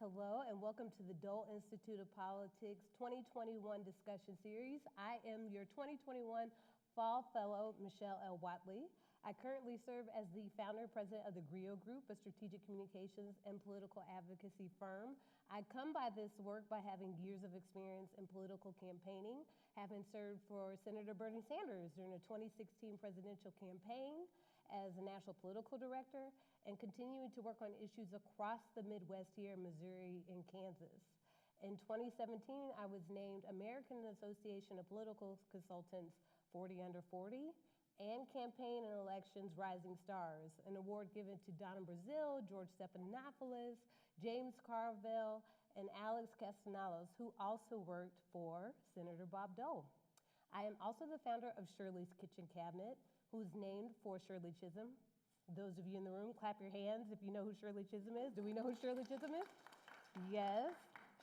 Hello, and welcome to the Dole Institute of Politics 2021 discussion series. I am your 2021 Fall Fellow, Michele Watley. I currently serve as the founder and president of the GRIO Group, a strategic communications and political advocacy firm. I come by this work by having years of experience in political campaigning, having served for Senator Bernie Sanders during the 2016 presidential campaign as a national political director, and continuing to work on issues across the Midwest here in Missouri and Kansas. In 2017, I was named American Association of Political Consultants 40 Under 40 and Campaign and Elections Rising Stars, an award given to Donna Brazil, George Stephanopoulos, James Carville, and Alex Castellanos, who also worked for Senator Bob Dole. I am also the founder of Shirley's Kitchen Cabinet, who's named for Shirley Chisholm. Those of you in the room, clap your hands if you know who Shirley Chisholm is. Do we know who Shirley Chisholm is? Yes.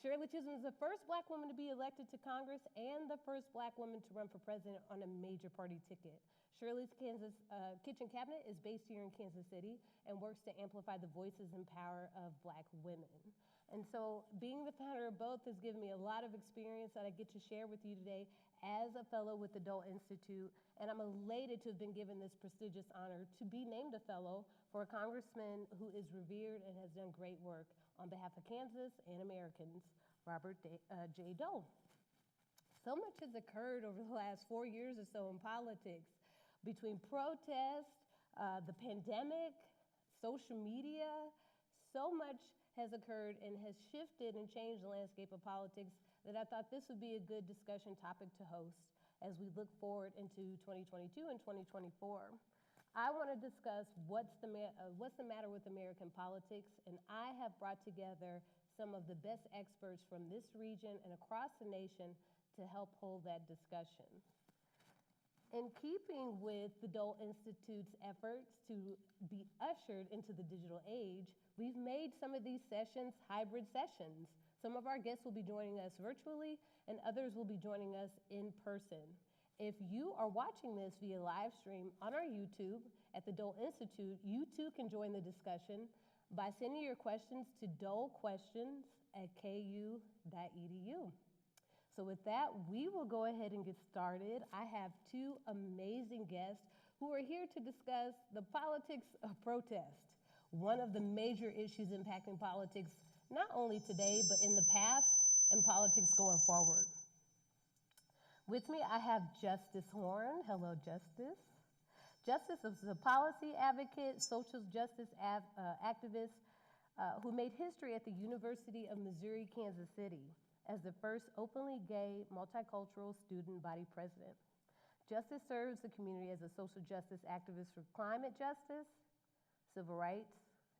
Shirley Chisholm is the first Black woman to be elected to Congress and the first Black woman to run for president on a major party ticket. Shirley's Kitchen Cabinet is based here in Kansas City and works to amplify the voices and power of Black women. And so being the founder of both has given me a lot of experience that I get to share with you today as a fellow with the Dole Institute, and I'm elated to have been given this prestigious honor to be named a fellow for a congressman who is revered and has done great work on behalf of Kansas and Americans, Robert J. Dole. So much has occurred over the last 4 years or so in politics, between protests, the pandemic, social media. So much has occurred and has shifted and changed the landscape of politics that I thought this would be a good discussion topic to host as we look forward into 2022 and 2024. I want to discuss what's the matter with American politics, and I have brought together some of the best experts from this region and across the nation to help hold that discussion. In keeping with the Dole Institute's efforts to be ushered into the digital age, we've made some of these sessions hybrid sessions. Some of our guests will be joining us virtually, and others will be joining us in person. If you are watching this via live stream on our YouTube at the Dole Institute, you too can join the discussion by sending your questions to dolequestions@ku.edu. So with that, we will go ahead and get started. I have two amazing guests who are here to discuss the politics of protest, one of the major issues impacting politics, not only today, but in the past and politics going forward. With me, I have Justice Horn. Hello, Justice. Justice is a policy advocate, social justice activist who made history at the University of Missouri, Kansas City as the first openly gay multicultural student body president. Justice serves the community as a social justice activist for climate justice, civil rights,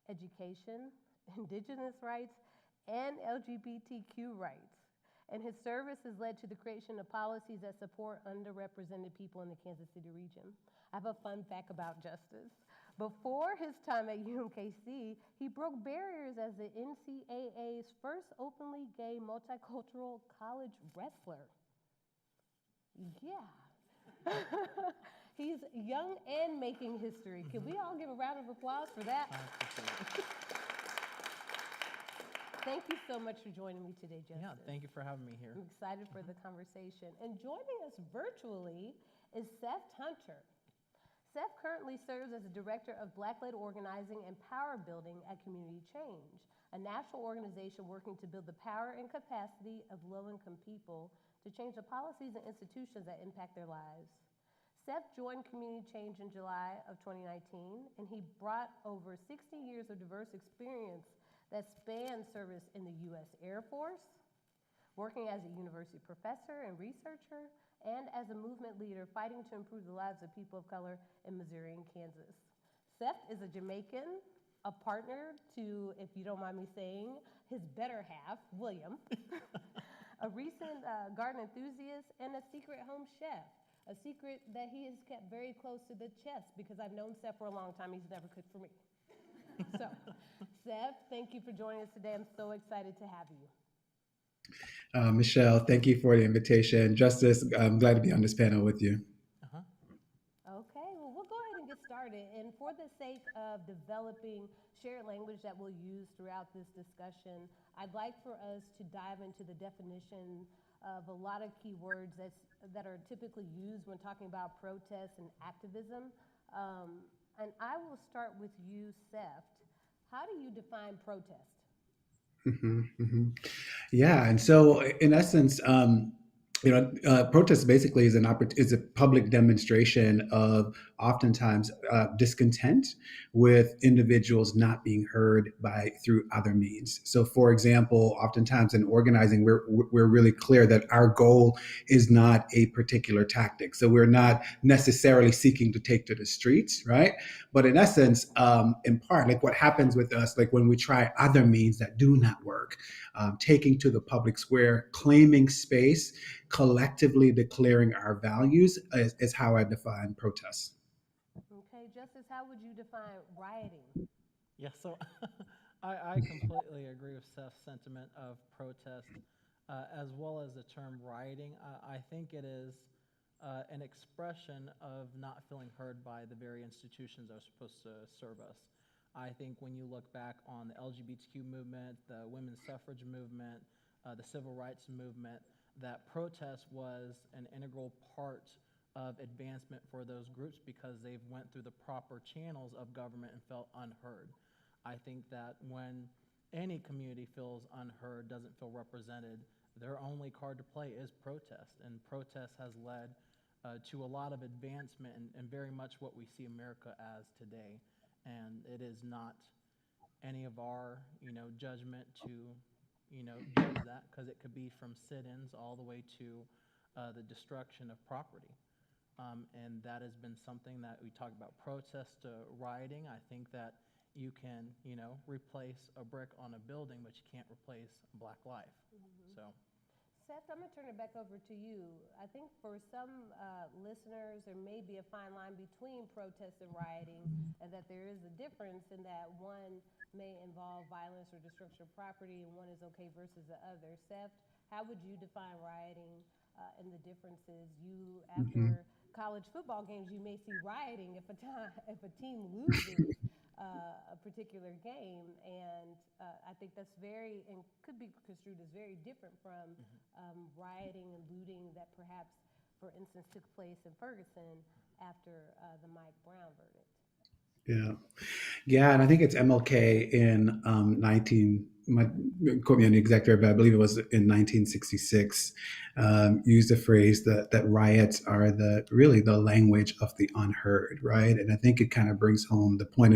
education, indigenous rights, and LGBTQ rights. And his service has led to the creation of policies that support underrepresented people in the Kansas City region. I have a fun fact about Justice. Before his time at UMKC, he broke barriers as the NCAA's first openly gay multicultural college wrestler. Yeah. He's young and making history. Can we all give a round of applause for that? Thank you so much for joining me today, Justice. Yeah, thank you for having me here. I'm excited for the conversation. And joining us virtually is Seth Hunter. Seth currently serves as the Director of Black-led Organizing and Power Building at Community Change, a national organization working to build the power and capacity of low-income people to change the policies and institutions that impact their lives. Seth joined Community Change in July of 2019, and he brought over 60 years of diverse experience that spans service in the U.S. Air Force, working as a university professor and researcher, and as a movement leader fighting to improve the lives of people of color in Missouri and Kansas. Seth is a Jamaican, a partner to, if you don't mind me saying, his better half, William, a recent garden enthusiast, and a secret home chef, a secret that he has kept very close to the chest because I've known Seth for a long time. He's never cooked for me. So, Seth, thank you for joining us today. I'm so excited to have you. Michele, thank you for the invitation. Justice, I'm glad to be on this panel with you. Okay, well, we'll go ahead and get started. started. And for the sake of developing shared language that we'll use throughout this discussion, I'd like for us to dive into the definition of a lot of key words that are typically used when talking about protest and activism. And I will start with you, Seft. How do you define protest? Hmm. Hmm. Yeah, and so in essence, protest basically is is a public demonstration of oftentimes discontent with individuals not being heard by through other means. So, for example, oftentimes in organizing, we're really clear that our goal is not a particular tactic. So we're not necessarily seeking to take to the streets, right? But in essence, in part, like what happens with us, like when we try other means that do not work, taking to the public square, claiming space, collectively declaring our values is how I define protests. Okay, Justice, how would you define rioting? Yeah, so I completely agree with Seth's sentiment of protest, as well as the term rioting. I think it is an expression of not feeling heard by the very institutions that are supposed to serve us. I think when you look back on the LGBTQ movement, the women's suffrage movement, the civil rights movement, that protest was an integral part of advancement for those groups because they've went through the proper channels of government and felt unheard. I think that when any community feels unheard, doesn't feel represented, their only card to play is protest. And protest has led to a lot of advancement and very much what we see America as today. And it is not any of our, judgment to, judge that because it could be from sit-ins all the way to the destruction of property. And that has been something that we talk about protest rioting. I think that you can, replace a brick on a building, but you can't replace black life. Mm-hmm. So, Seth, I'm going to turn it back over to you. I think for some listeners, there may be a fine line between protest and rioting, and that there is a difference in that one may involve violence or destruction of property, and one is okay versus the other. Seth, how would you define rioting and the differences? You, Hmm. after college football games, you may see rioting if if a team loses a particular game, and I think that's very and could be construed as very different from mhm. rioting and looting that perhaps, for instance, took place in Ferguson after the Mike Brown verdict. Yeah. Yeah, and I think it's MLK in 19, my, quote me on the exact year, but I believe it was in 1966, used the phrase that riots are really the language of the unheard, right? And I think it kind of brings home the point.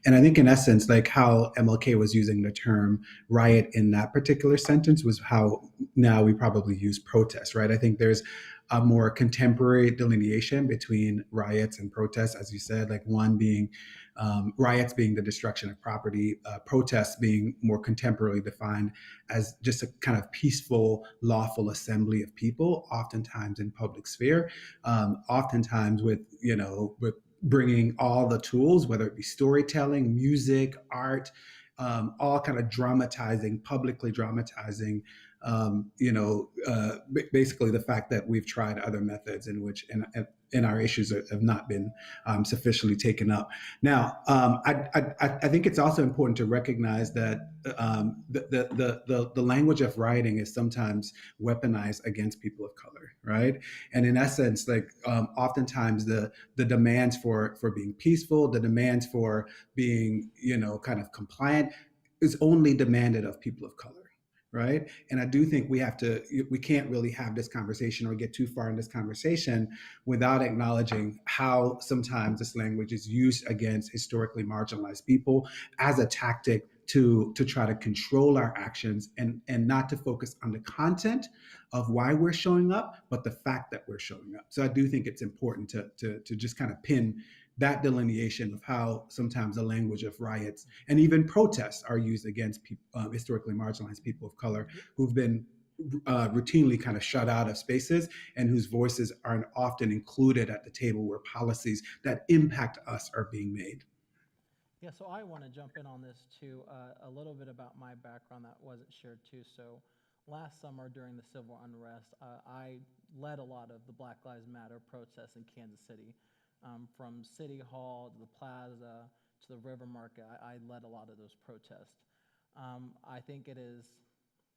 And I think in essence, like how MLK was using the term riot in that particular sentence was how now we probably use protest, right? I think there's a more contemporary delineation between riots and protests, as you said, like one being riots being the destruction of property, protests being more contemporarily defined as just a kind of peaceful, lawful assembly of people, oftentimes in public sphere, oftentimes with bringing all the tools, whether it be storytelling, music, art, all kind of dramatizing, publicly dramatizing basically the fact that we've tried other methods in which and our issues have not been sufficiently taken up. Now, I think it's also important to recognize that the language of writing is sometimes weaponized against people of color, right? And in essence, like oftentimes the demands for being peaceful, the demands for being kind of compliant is only demanded of people of color, right? And I do think we can't really have this conversation or get too far in this conversation without acknowledging how sometimes this language is used against historically marginalized people as a tactic to try to control our actions and not to focus on the content of why we're showing up, but the fact that we're showing up. So I do think it's important to just kind of pin that delineation of how sometimes the language of riots and even protests are used against historically marginalized people of color Yeah, who've been routinely kind of shut out of spaces and whose voices aren't often included at the table where policies that impact us are being made. yeah. So I want to jump in on this too, a little bit about my background that wasn't shared too. So last summer during the civil unrest, I led a lot of the Black Lives Matter protests in Kansas City. from City Hall to the Plaza to the River Market. I led a lot of those protests. I think it is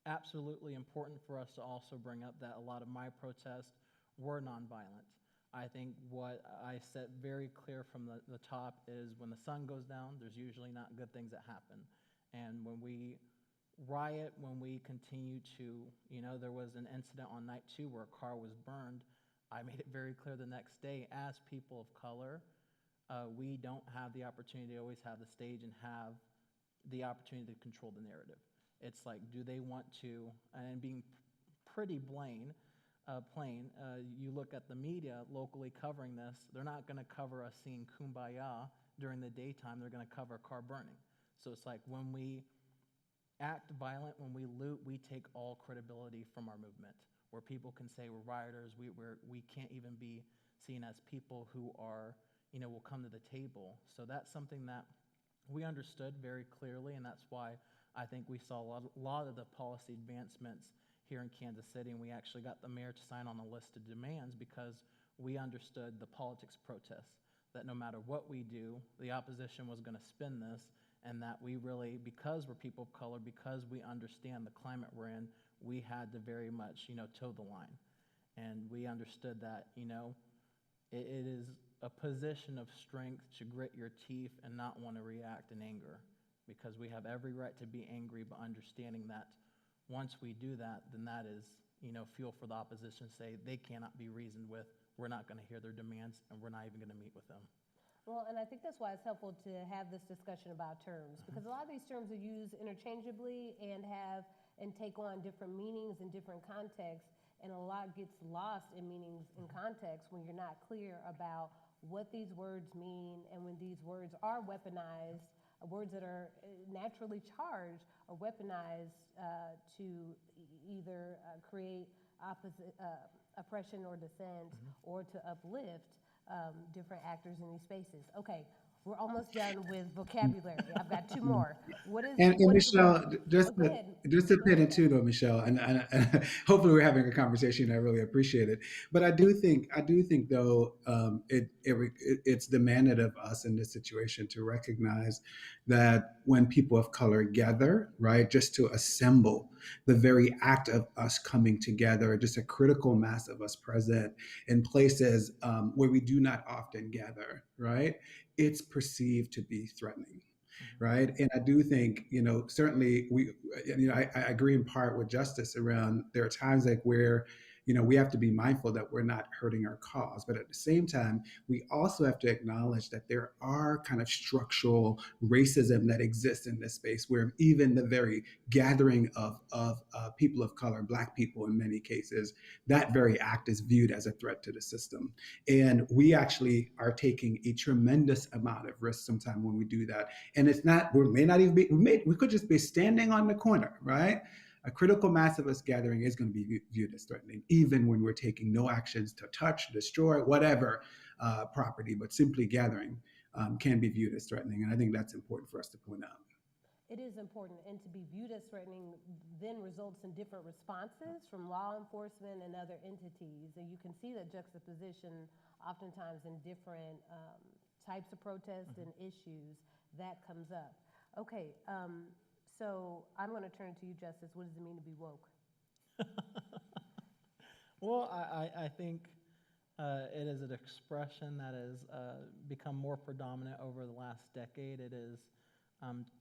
absolutely important for us to also bring up that a lot of my protests were nonviolent. I think what I set very clear from the top is when the sun goes down, there's usually not good things that happen. And when we riot, when we continue to, there was an incident on night 2 where a car was burned. I made it very clear the next day, as people of color, we don't have the opportunity to always have the stage and have the opportunity to control the narrative. It's like, do they want to, and being pretty plain, you look at the media locally covering this, they're not going to cover us seeing Kumbaya during the daytime, they're going to cover a car burning. So it's like when we act violent, when we loot, we take all credibility from our movement, where people can say we're rioters, we can't even be seen as people who are, will come to the table. So that's something that we understood very clearly, and that's why I think we saw a lot of the policy advancements here in Kansas City, and we actually got the mayor to sign on a list of demands because we understood the politics protests, that no matter what we do, the opposition was going to spin this, and that we really, because we're people of color, because we understand the climate we're in, we had to very much, toe the line. And we understood that, it is a position of strength to grit your teeth and not want to react in anger, because we have every right to be angry, but understanding that once we do that, then that is, fuel for the opposition to say they cannot be reasoned with, we're not going to hear their demands, and we're not even going to meet with them. Well, and I think that's why it's helpful to have this discussion about terms, because a lot of these terms are used interchangeably and take on different meanings in different contexts, and a lot gets lost in meanings in context when you're not clear about what these words mean, and when these words are weaponized, words that are naturally charged are weaponized to either create oppression or dissent, or to uplift different actors in these spaces. Okay, we're almost done with vocabulary. I've got 2 more. And Michelle, just go to, ahead. just to Go pin ahead, it too, though, Michelle, and hopefully we're having a conversation. I really appreciate it. But I do think though, it's demanded of us in this situation to recognize that when people of color gather, right, just to assemble, the very act of us coming together, just a critical mass of us present in places where we do not often gather, right, it's perceived to be threatening. Right. And I do think, certainly I agree in part with Justice around there are times like where, we have to be mindful that we're not hurting our cause. But at the same time, we also have to acknowledge that there are kind of structural racism that exists in this space where even the very gathering of people of color, Black people in many cases, that very act is viewed as a threat to the system. And we actually are taking a tremendous amount of risk sometimes when we do that. And it's not, we could just be standing on the corner, right? A critical mass of us gathering is going to be viewed as threatening, even when we're taking no actions to touch, destroy, whatever property, but simply gathering can be viewed as threatening. And I think that's important for us to point out. It is important, and to be viewed as threatening then results in different responses from law enforcement and other entities. And you can see that juxtaposition oftentimes in different types of protests and issues that comes up. Okay. So I'm going to turn to you, Justice. What does it mean to be woke? Well, I think it is an expression that has become more predominant over the last decade. It is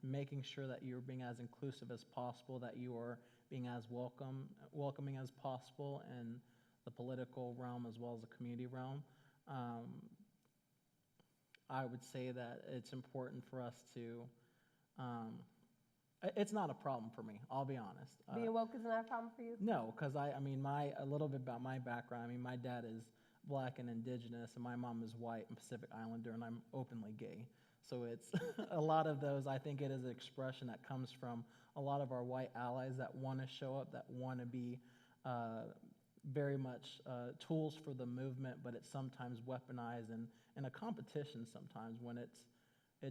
making sure that you're being as inclusive as possible, that you are being as welcoming as possible in the political realm as well as the community realm. I would say that it's important for us to it's not a problem for me, I'll be honest. Being woke is not a problem for you? No, because a little bit about my background. My dad is Black and Indigenous, and my mom is white and Pacific Islander, and I'm openly gay. So it's a lot of those, I think it is an expression that comes from a lot of our white allies that want to show up, that want to be very much tools for the movement, but it's sometimes weaponized in a competition sometimes when it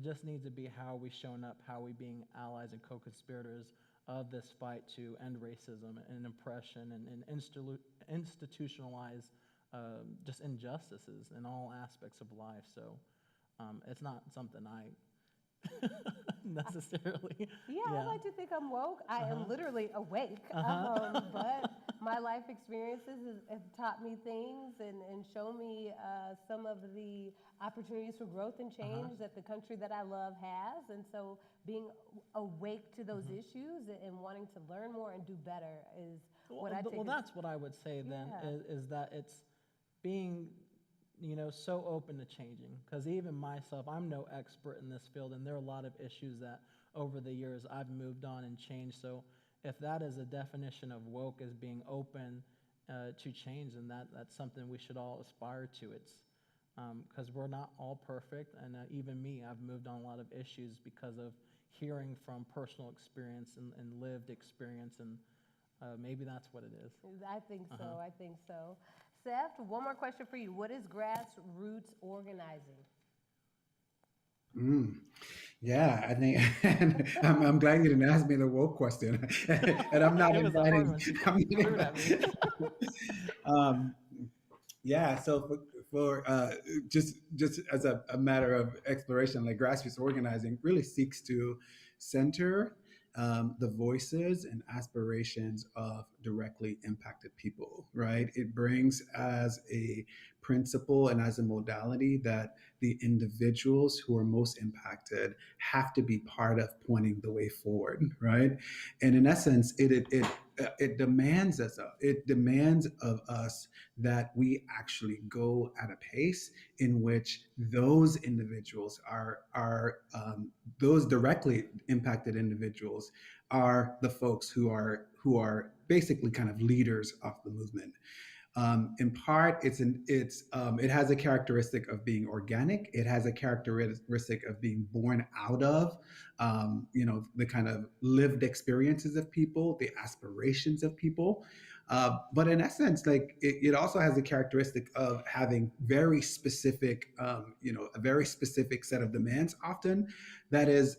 just needs to be how we shown up, how we being allies and co-conspirators of this fight to end racism and oppression and institutionalize just injustices in all aspects of life. So it's not something I necessarily. Yeah, I like to think I'm woke. I am literally awake. But my life experiences have taught me things and shown me some of the opportunities for growth and change that the country that I love has. And so being awake to those issues and wanting to learn more and do better is what I take. Well, that's what I would say then, is that it's being so open to changing, because even myself, I'm no expert in this field, and there are a lot of issues that over the years I've moved on and changed. So if that is a definition of woke, as being open to change, then that's something we should all aspire to. It's because we're not all perfect, and even me, I've moved on a lot of issues because of hearing from personal experience and lived experience, and maybe that's what it is. I think so. I think so. Seth, one more question for you. What is grassroots organizing? Yeah, I think, and I'm glad you didn't ask me the woke question, and I'm not It was a hard inviting. one. I'm Threw it not at me. Yeah, so for just as a matter of exploration, like grassroots organizing really seeks to center the voices and aspirations of directly impacted people, right? It brings as a principle and as a modality that the individuals who are most impacted have to be part of pointing the way forward, right? And in essence, it demands it demands of us that we actually go at a pace in which those individuals those directly impacted individuals are the folks who are basically kind of leaders of the movement. In part, it has a characteristic of being organic. It has a characteristic of being born out of, the kind of lived experiences of people, the aspirations of people. But in essence, like it also has a characteristic of having very specific, a very specific set of demands often that is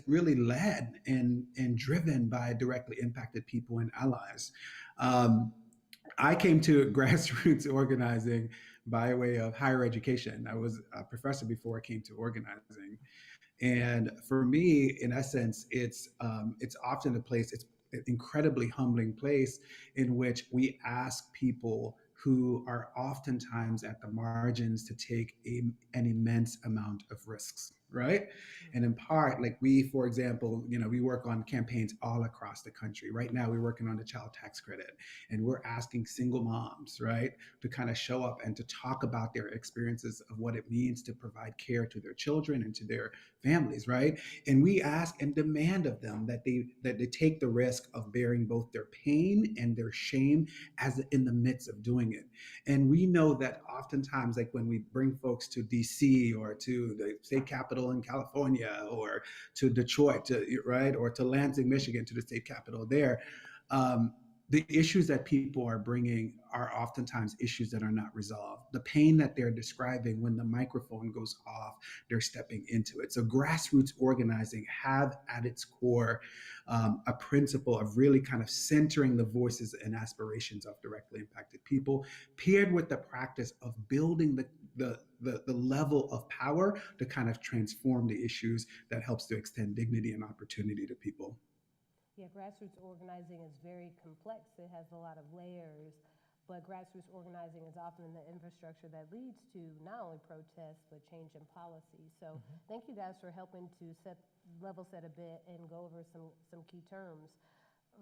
really led and driven by directly impacted people and allies. I came to grassroots organizing by way of higher education. I was a professor before I came to organizing, and for me, in essence, it's often a place. It's an incredibly humbling place in which we ask people who are oftentimes at the margins to take an immense amount of risks, right? And in part, like we, for example, we work on campaigns all across the country. Right now, we're working on the child tax credit, and we're asking single moms, right, to kind of show up and to talk about their experiences of what it means to provide care to their children and to their families, right? And we ask and demand of them that they take the risk of bearing both their pain and their shame as in the midst of doing it. And we know that oftentimes, like when we bring folks to DC or to the state capitol in California or to Detroit, right, or to Lansing, Michigan, to the state capitol there, the issues that people are bringing are oftentimes issues that are not resolved. The pain that they're describing, when the microphone goes off, they're stepping into it. So grassroots organizing have at its core a principle of really kind of centering the voices and aspirations of directly impacted people, paired with the practice of building the level of power to kind of transform the issues that helps to extend dignity and opportunity to people. Yeah, grassroots organizing is very complex. It has a lot of layers, but grassroots organizing is often the infrastructure that leads to not only protests, but change in policy. So thank you guys for helping to level set a bit and go over some key terms.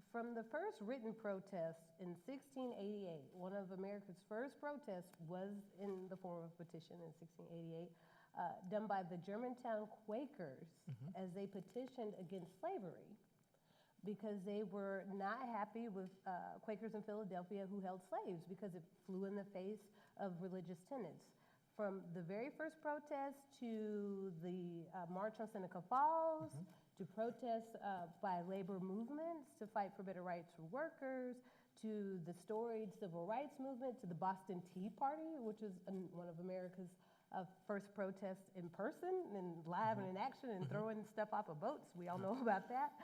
From the first written protest in 1688, one of America's first protests was in the form of a petition in 1688, done by the Germantown Quakers as they petitioned against slavery, because they were not happy with Quakers in Philadelphia who held slaves because it flew in the face of religious tenets. From the very first protest to the March on Seneca Falls, to protests by labor movements to fight for better rights for workers, to the storied civil rights movement, to the Boston Tea Party, which is one of America's first protests in person and live and in action and throwing stuff off of boats. We all know about that.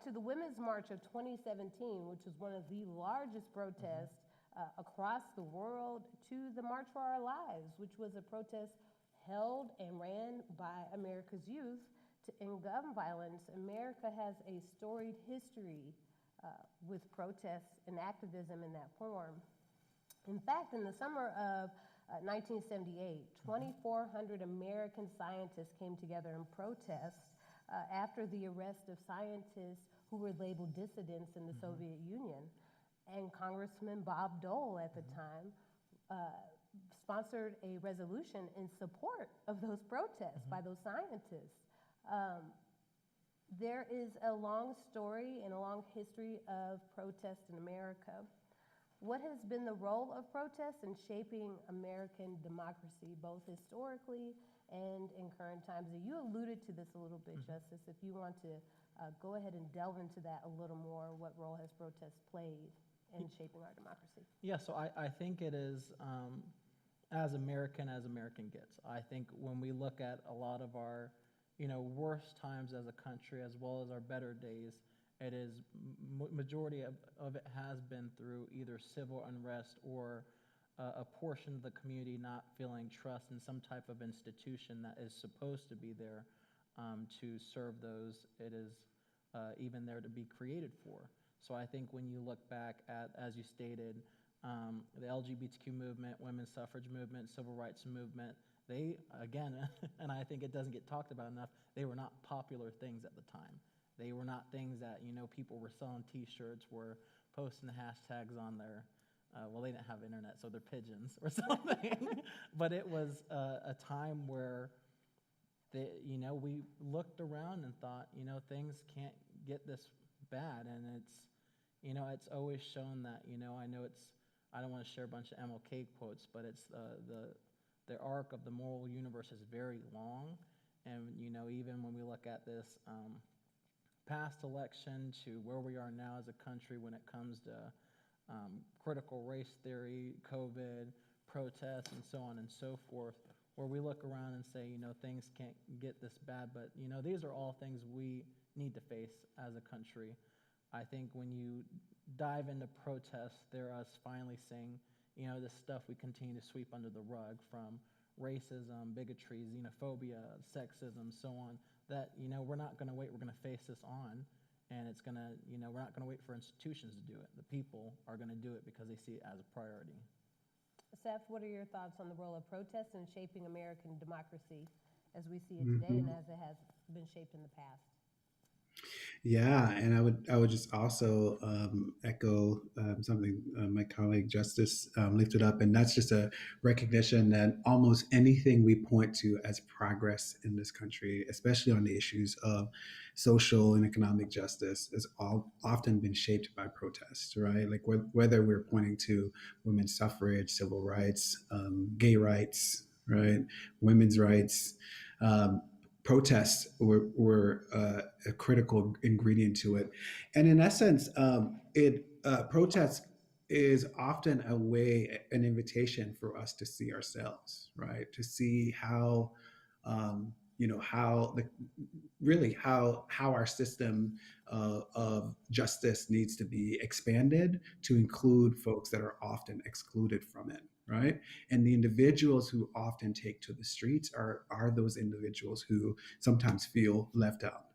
To the Women's March of 2017, which was one of the largest protests across the world to the March for Our Lives, which was a protest held and ran by America's youth to end gun violence. America has a storied history with protests and activism in that form. In fact, in the summer of 1978, 2,400 American scientists came together in protest after the arrest of scientists who were labeled dissidents in the Soviet Union. And Congressman Bob Dole at the time sponsored a resolution in support of those protests by those scientists. There is a long story and a long history of protest in America. What has been the role of protests in shaping American democracy, both historically and in current times? And you alluded to this a little bit, Justice. If you want to go ahead and delve into that a little more, what role has protest played in shaping our democracy? Yeah, so I think it is as American gets. I think when we look at a lot of our, worst times as a country as well as our better days, it is majority of it has been through either civil unrest or a portion of the community not feeling trust in some type of institution that is supposed to be there to serve those it is even there to be created for. So I think when you look back at, as you stated, the LGBTQ movement, women's suffrage movement, civil rights movement, they, again, and I think it doesn't get talked about enough, they were not popular things at the time. They were not things that, people were selling T-shirts, were posting the hashtags on their, well, they didn't have internet, so they're pigeons or something. But it was a time where, we looked around and thought, things can't get this bad. And it's always shown that, I know I don't want to share a bunch of MLK quotes, but it's the arc of the moral universe is very long. And, even when we look at this past election to where we are now as a country when it comes to critical race theory, COVID, protests, and so on and so forth, where we look around and say, things can't get this bad, but, these are all things we need to face as a country. I think when you dive into protests, they're us finally saying, this stuff we continue to sweep under the rug, from racism, bigotry, xenophobia, sexism, so on, that, we're not going to wait, we're going to face this on, and it's going to, we're not going to wait for institutions to do it. The people are going to do it because they see it as a priority. Seth, what are your thoughts on the role of protests in shaping American democracy as we see it today and as it has been shaped in the past? Yeah, and I would just also echo something my colleague Justice lifted up, and that's just a recognition that almost anything we point to as progress in this country, especially on the issues of social and economic justice, has often been shaped by protests, right? Like whether we're pointing to women's suffrage, civil rights, gay rights, right, women's rights. Protests were a critical ingredient to it. And in essence, protest is often a way, an invitation for us to see ourselves, right? To see how, how our system of justice needs to be expanded to include folks that are often excluded from it. Right. And the individuals who often take to the streets are those individuals who sometimes feel left out.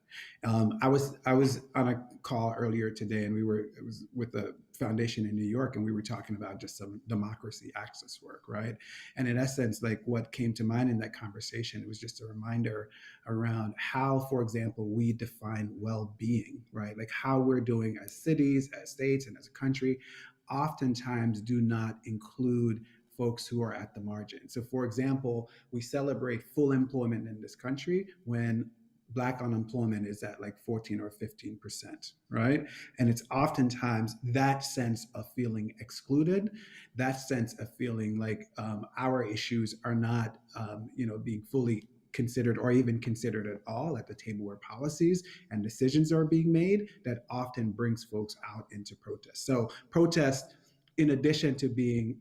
I was on a call earlier today, and it was with a foundation in New York, and we were talking about just some democracy access work, right? And in essence, like what came to mind in that conversation, it was just a reminder around how, for example, we define well-being, right? Like how we're doing as cities, as states, and as a country, oftentimes do not include folks who are at the margin. So for example, we celebrate full employment in this country when Black unemployment is at like 14 or 15%, right? And it's oftentimes that sense of feeling excluded, that sense of feeling like our issues are not, being fully considered or even considered at all at the table where policies and decisions are being made, that often brings folks out into protest. So protest, in addition to being,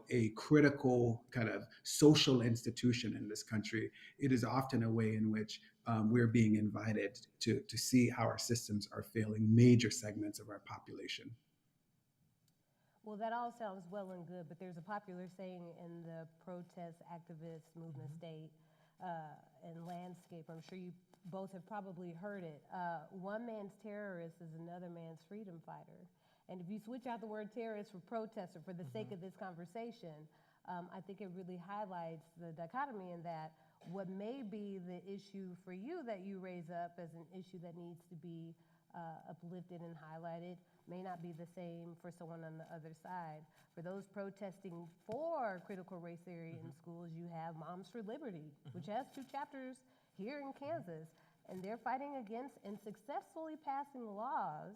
a critical kind of social institution in this country, it is often a way in which we're being invited to see how our systems are failing major segments of our population. Well, that all sounds well and good, but there's a popular saying in the protest activist movement state and landscape. I'm sure you both have probably heard it. One man's terrorist is another man's freedom fighter. And if you switch out the word terrorist for protester for the sake of this conversation, I think it really highlights the dichotomy in that what may be the issue for you that you raise up as an issue that needs to be uplifted and highlighted may not be the same for someone on the other side. For those protesting for critical race theory in schools, you have Moms for Liberty, which has 2 chapters here in Kansas, and they're fighting against and successfully passing laws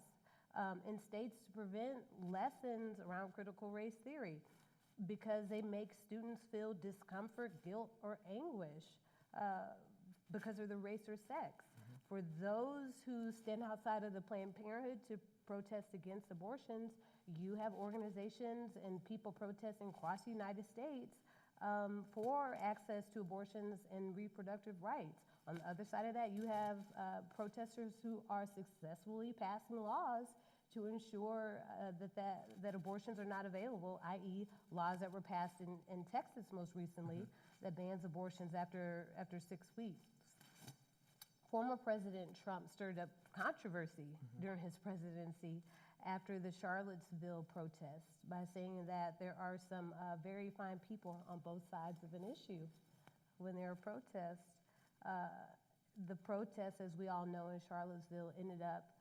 in states to prevent lessons around critical race theory because they make students feel discomfort, guilt, or anguish because of their race or sex. For those who stand outside of the Planned Parenthood to protest against abortions, you have organizations and people protesting across the United States for access to abortions and reproductive rights. On the other side of that, you have protesters who are successfully passing laws to ensure that abortions are not available, i.e. laws that were passed in Texas most recently that bans abortions after 6 weeks. Former President Trump stirred up controversy during his presidency after the Charlottesville protests by saying that there are some very fine people on both sides of an issue when there are protests. The protests, as we all know, in Charlottesville ended up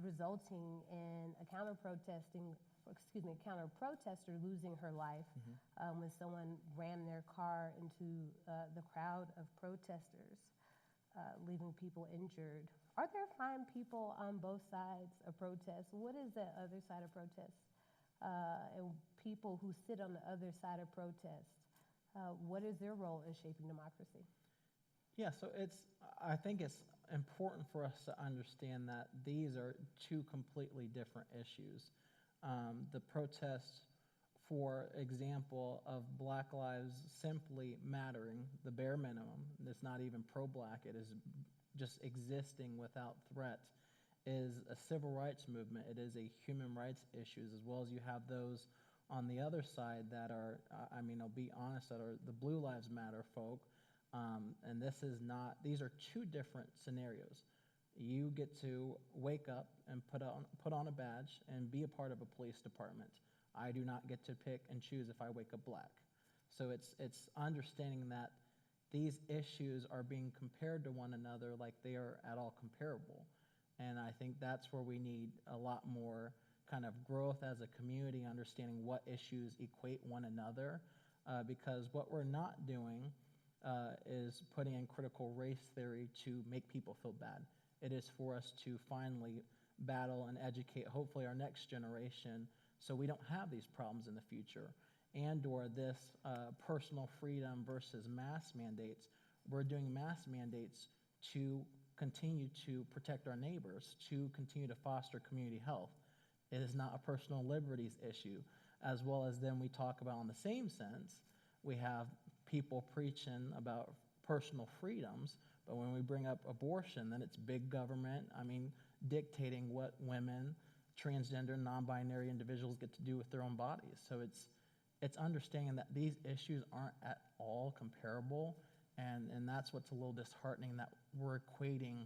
resulting in a counter-protester losing her life when someone rammed their car into the crowd of protesters, leaving people injured. Are there fine people on both sides of protests? What is the other side of protests? And people who sit on the other side of protests, what is their role in shaping democracy? Yeah, so I think it's important for us to understand that these are 2 completely different issues. The protest, for example, of Black lives simply mattering, the bare minimum, it's not even pro-Black, it is just existing without threat, is a civil rights movement. It is a human rights issues, as well as you have those on the other side that are, I'll be honest, that are the Blue Lives Matter folk. And these are 2 different scenarios. You get to wake up and put on a badge and be a part of a police department. I do not get to pick and choose if I wake up Black. So it's understanding that these issues are being compared to one another like they are at all comparable. And I think that's where we need a lot more kind of growth as a community, understanding what issues equate one another, because what we're not doing is putting in critical race theory to make people feel bad. It is for us to finally battle and educate, hopefully, our next generation so we don't have these problems in the future. And/or this personal freedom versus mass mandates. We're doing mass mandates to continue to protect our neighbors, to continue to foster community health. It is not a personal liberties issue, as well as then we talk about in the same sense, we have people preaching about personal freedoms, but when we bring up abortion, then it's big government, dictating what women, transgender, non-binary individuals get to do with their own bodies. So it's understanding that these issues aren't at all comparable, and that's what's a little disheartening, that we're equating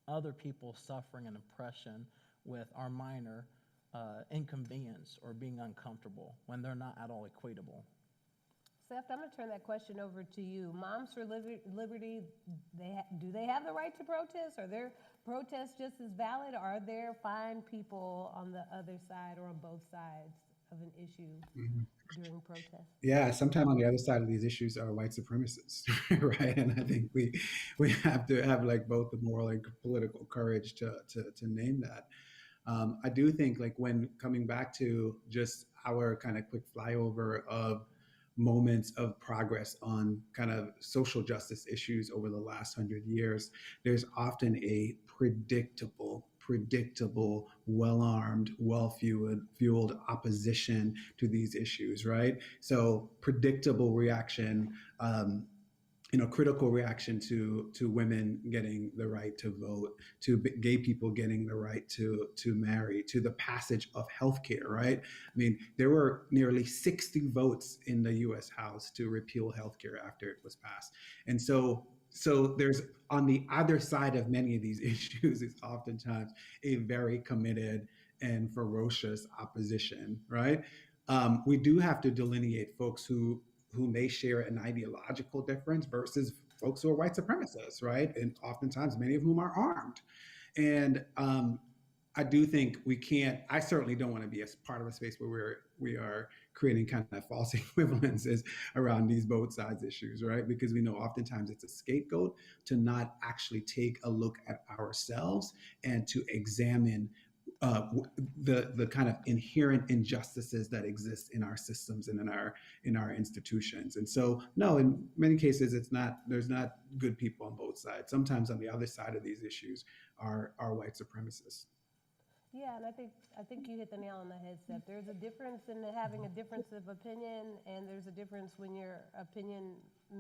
other people's suffering and oppression with our minor inconvenience or being uncomfortable when they're not at all equatable. Seth, I'm going to turn that question over to you. Moms for Liberty, do they have the right to protest? Are their protests just as valid? Are there fine people on the other side or on both sides of an issue during protests? Yeah, sometimes on the other side of these issues are white supremacists, right? And I think we have to have like both the moral and political courage to name that. I do think like when coming back to just our kind of quick flyover of moments of progress on kind of social justice issues over the last 100 years, there's often a predictable, well-armed, well-fueled opposition to these issues, right? So predictable reaction critical reaction to women getting the right to vote, to gay people getting the right to marry, to the passage of healthcare. Right? I mean, there were nearly 60 votes in the U.S. House to repeal healthcare after it was passed, and so there's on the other side of many of these issues is oftentimes a very committed and ferocious opposition. Right? We do have to delineate folks who may share an ideological difference versus folks who are white supremacists, right? And oftentimes many of whom are armed. And I do think we can't, I certainly don't want to be a part of a space where we are creating kind of false equivalences around these both sides issues, right? Because we know oftentimes it's a scapegoat to not actually take a look at ourselves and to examine the kind of inherent injustices that exist in our systems and in our institutions. And so, no, in many cases, there's not good people on both sides. Sometimes on the other side of these issues are white supremacists. Yeah, and I think you hit the nail on the head, Seth. There's a difference in having a difference of opinion, and there's a difference when your opinion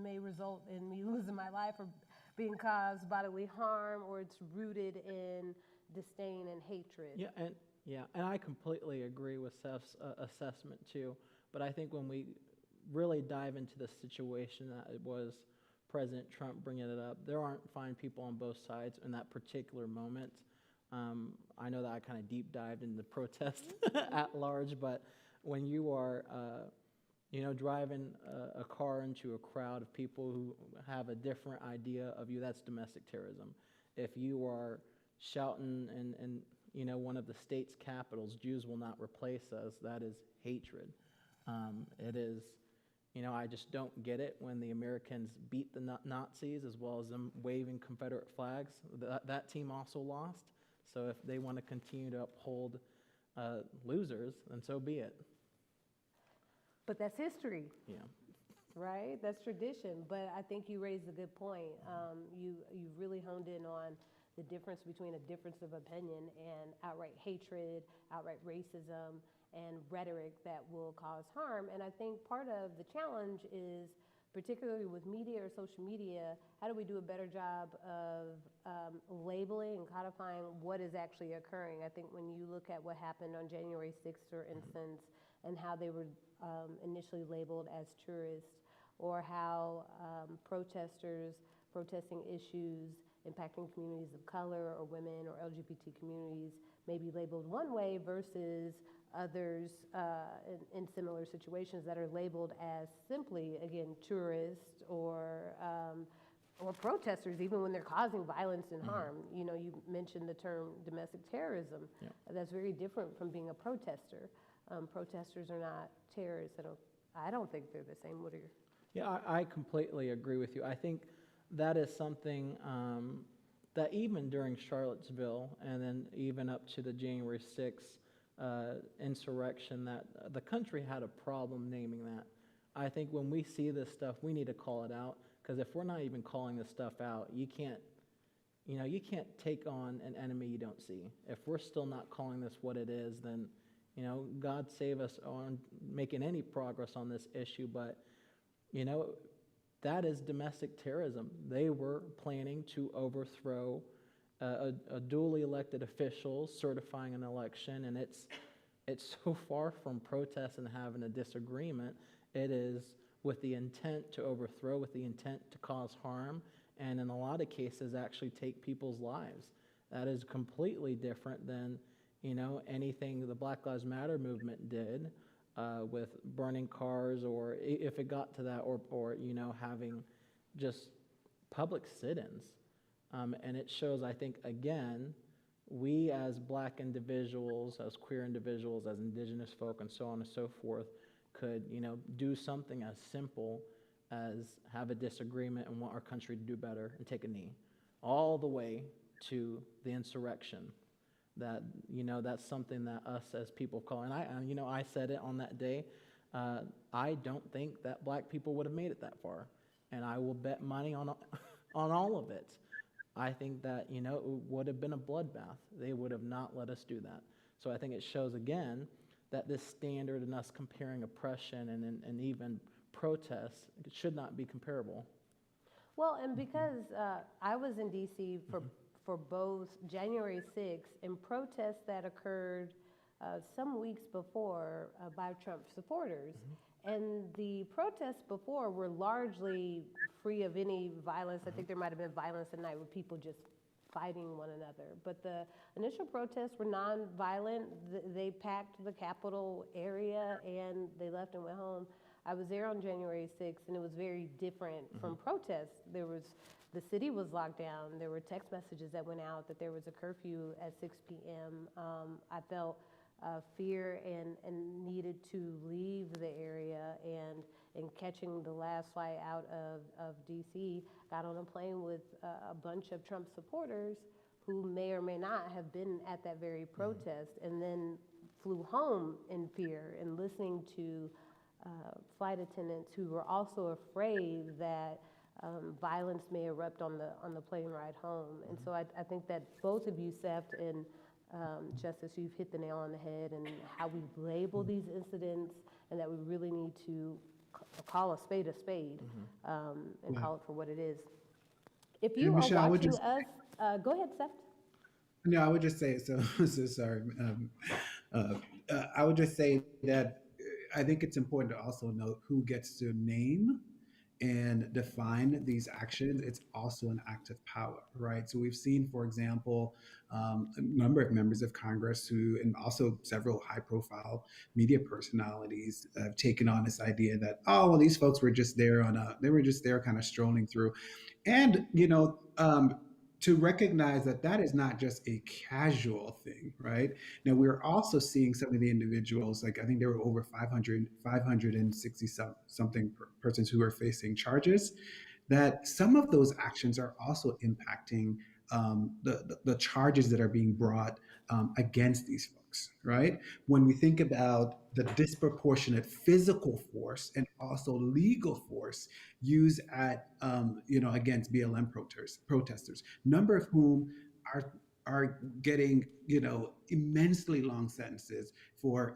may result in me losing my life or being caused bodily harm, or it's rooted in disdain and hatred. And I completely agree with Seth's assessment too. But I think when we really dive into the situation that it was President Trump bringing it up, there aren't fine people on both sides in that particular moment. I know that I kind of deep dived into the protest at large, but when you are, driving a car into a crowd of people who have a different idea of you, that's domestic terrorism. If you are shouting in one of the state's capitals, Jews will not replace us, that is hatred. It is, I just don't get it when the Americans beat the Nazis as well as them waving Confederate flags. That team also lost. So if they want to continue to uphold losers, then so be it. But that's history. Yeah. Right? That's tradition. But I think you raised a good point. You really honed in on the difference between a difference of opinion and outright hatred, outright racism, and rhetoric that will cause harm. And I think part of the challenge is, particularly with media or social media, how do we do a better job of labeling and codifying what is actually occurring? I think when you look at what happened on January 6th, for instance, and how they were initially labeled as tourists, or how protesters protesting issues impacting communities of color or women or LGBT communities may be labeled one way versus others in similar situations that are labeled as simply, again, tourists or protesters, even when they're causing violence and harm. You mentioned the term domestic terrorism. Yeah. That's very different from being a protester. Protesters are not terrorists. I don't think they're the same. What are your... Yeah, I completely agree with you. I think that is something that even during Charlottesville and then even up to the January 6th insurrection, that the country had a problem naming that. I think when we see this stuff, we need to call it out, because if we're not even calling this stuff out, you can't take on an enemy you don't see. If we're still not calling this what it is, then, God save us on making any progress on this issue. But, that is domestic terrorism. They were planning to overthrow a duly elected official certifying an election, and it's so far from protest and having a disagreement. It is with the intent to overthrow, with the intent to cause harm, and in a lot of cases actually take people's lives. That is completely different than anything the Black Lives Matter movement did. With burning cars, or if it got to that, or having just public sit-ins. And it shows, I think, again, we as Black individuals, as queer individuals, as indigenous folk, and so on and so forth, could, do something as simple as have a disagreement and want our country to do better and take a knee, all the way to the insurrection. That, that's something that us as people call, and I said it on that day, I don't think that Black people would have made it that far, and I will bet money on all of it. I think that, it would have been a bloodbath. They would have not let us do that. So I think it shows, again, that this standard and us comparing oppression and even protests should not be comparable. Well, and because I was in DC for both January 6th and protests that occurred some weeks before by Trump supporters. And the protests before were largely free of any violence. I think there might have been violence at night with people just fighting one another. But the initial protests were nonviolent. They packed the Capitol area and they left and went home. I was there on January 6th, and it was very different from protests. The city was locked down. There were text messages that went out that there was a curfew at 6 p.m. I felt fear and needed to leave the area, and catching the last flight out of DC, got on a plane with a bunch of Trump supporters who may or may not have been at that very protest, and then flew home in fear and listening to flight attendants who were also afraid that violence may erupt on the plane ride home. And so I think that both of you, Seft and Justice, you've hit the nail on the head, and how we label these incidents, and that we really need to call a spade, and call it for what it is. If you are Michelle, watching us, go ahead, Seft. No, I would just say, so sorry. I would just say that I think it's important to also note who gets to name and define these actions. It's also an act of power, right? So we've seen, for example, a number of members of Congress who, and also several high-profile media personalities, have taken on this idea that, oh, well, these folks were just there they were just there kind of strolling through. And, to recognize that that is not just a casual thing, right? Now, we're also seeing some of the individuals, like I think there were over 560 something persons who are facing charges, that some of those actions are also impacting the charges that are being brought against these folks, right? When we think about the disproportionate physical force and also legal force used at, against BLM protesters, number of whom are getting, immensely long sentences for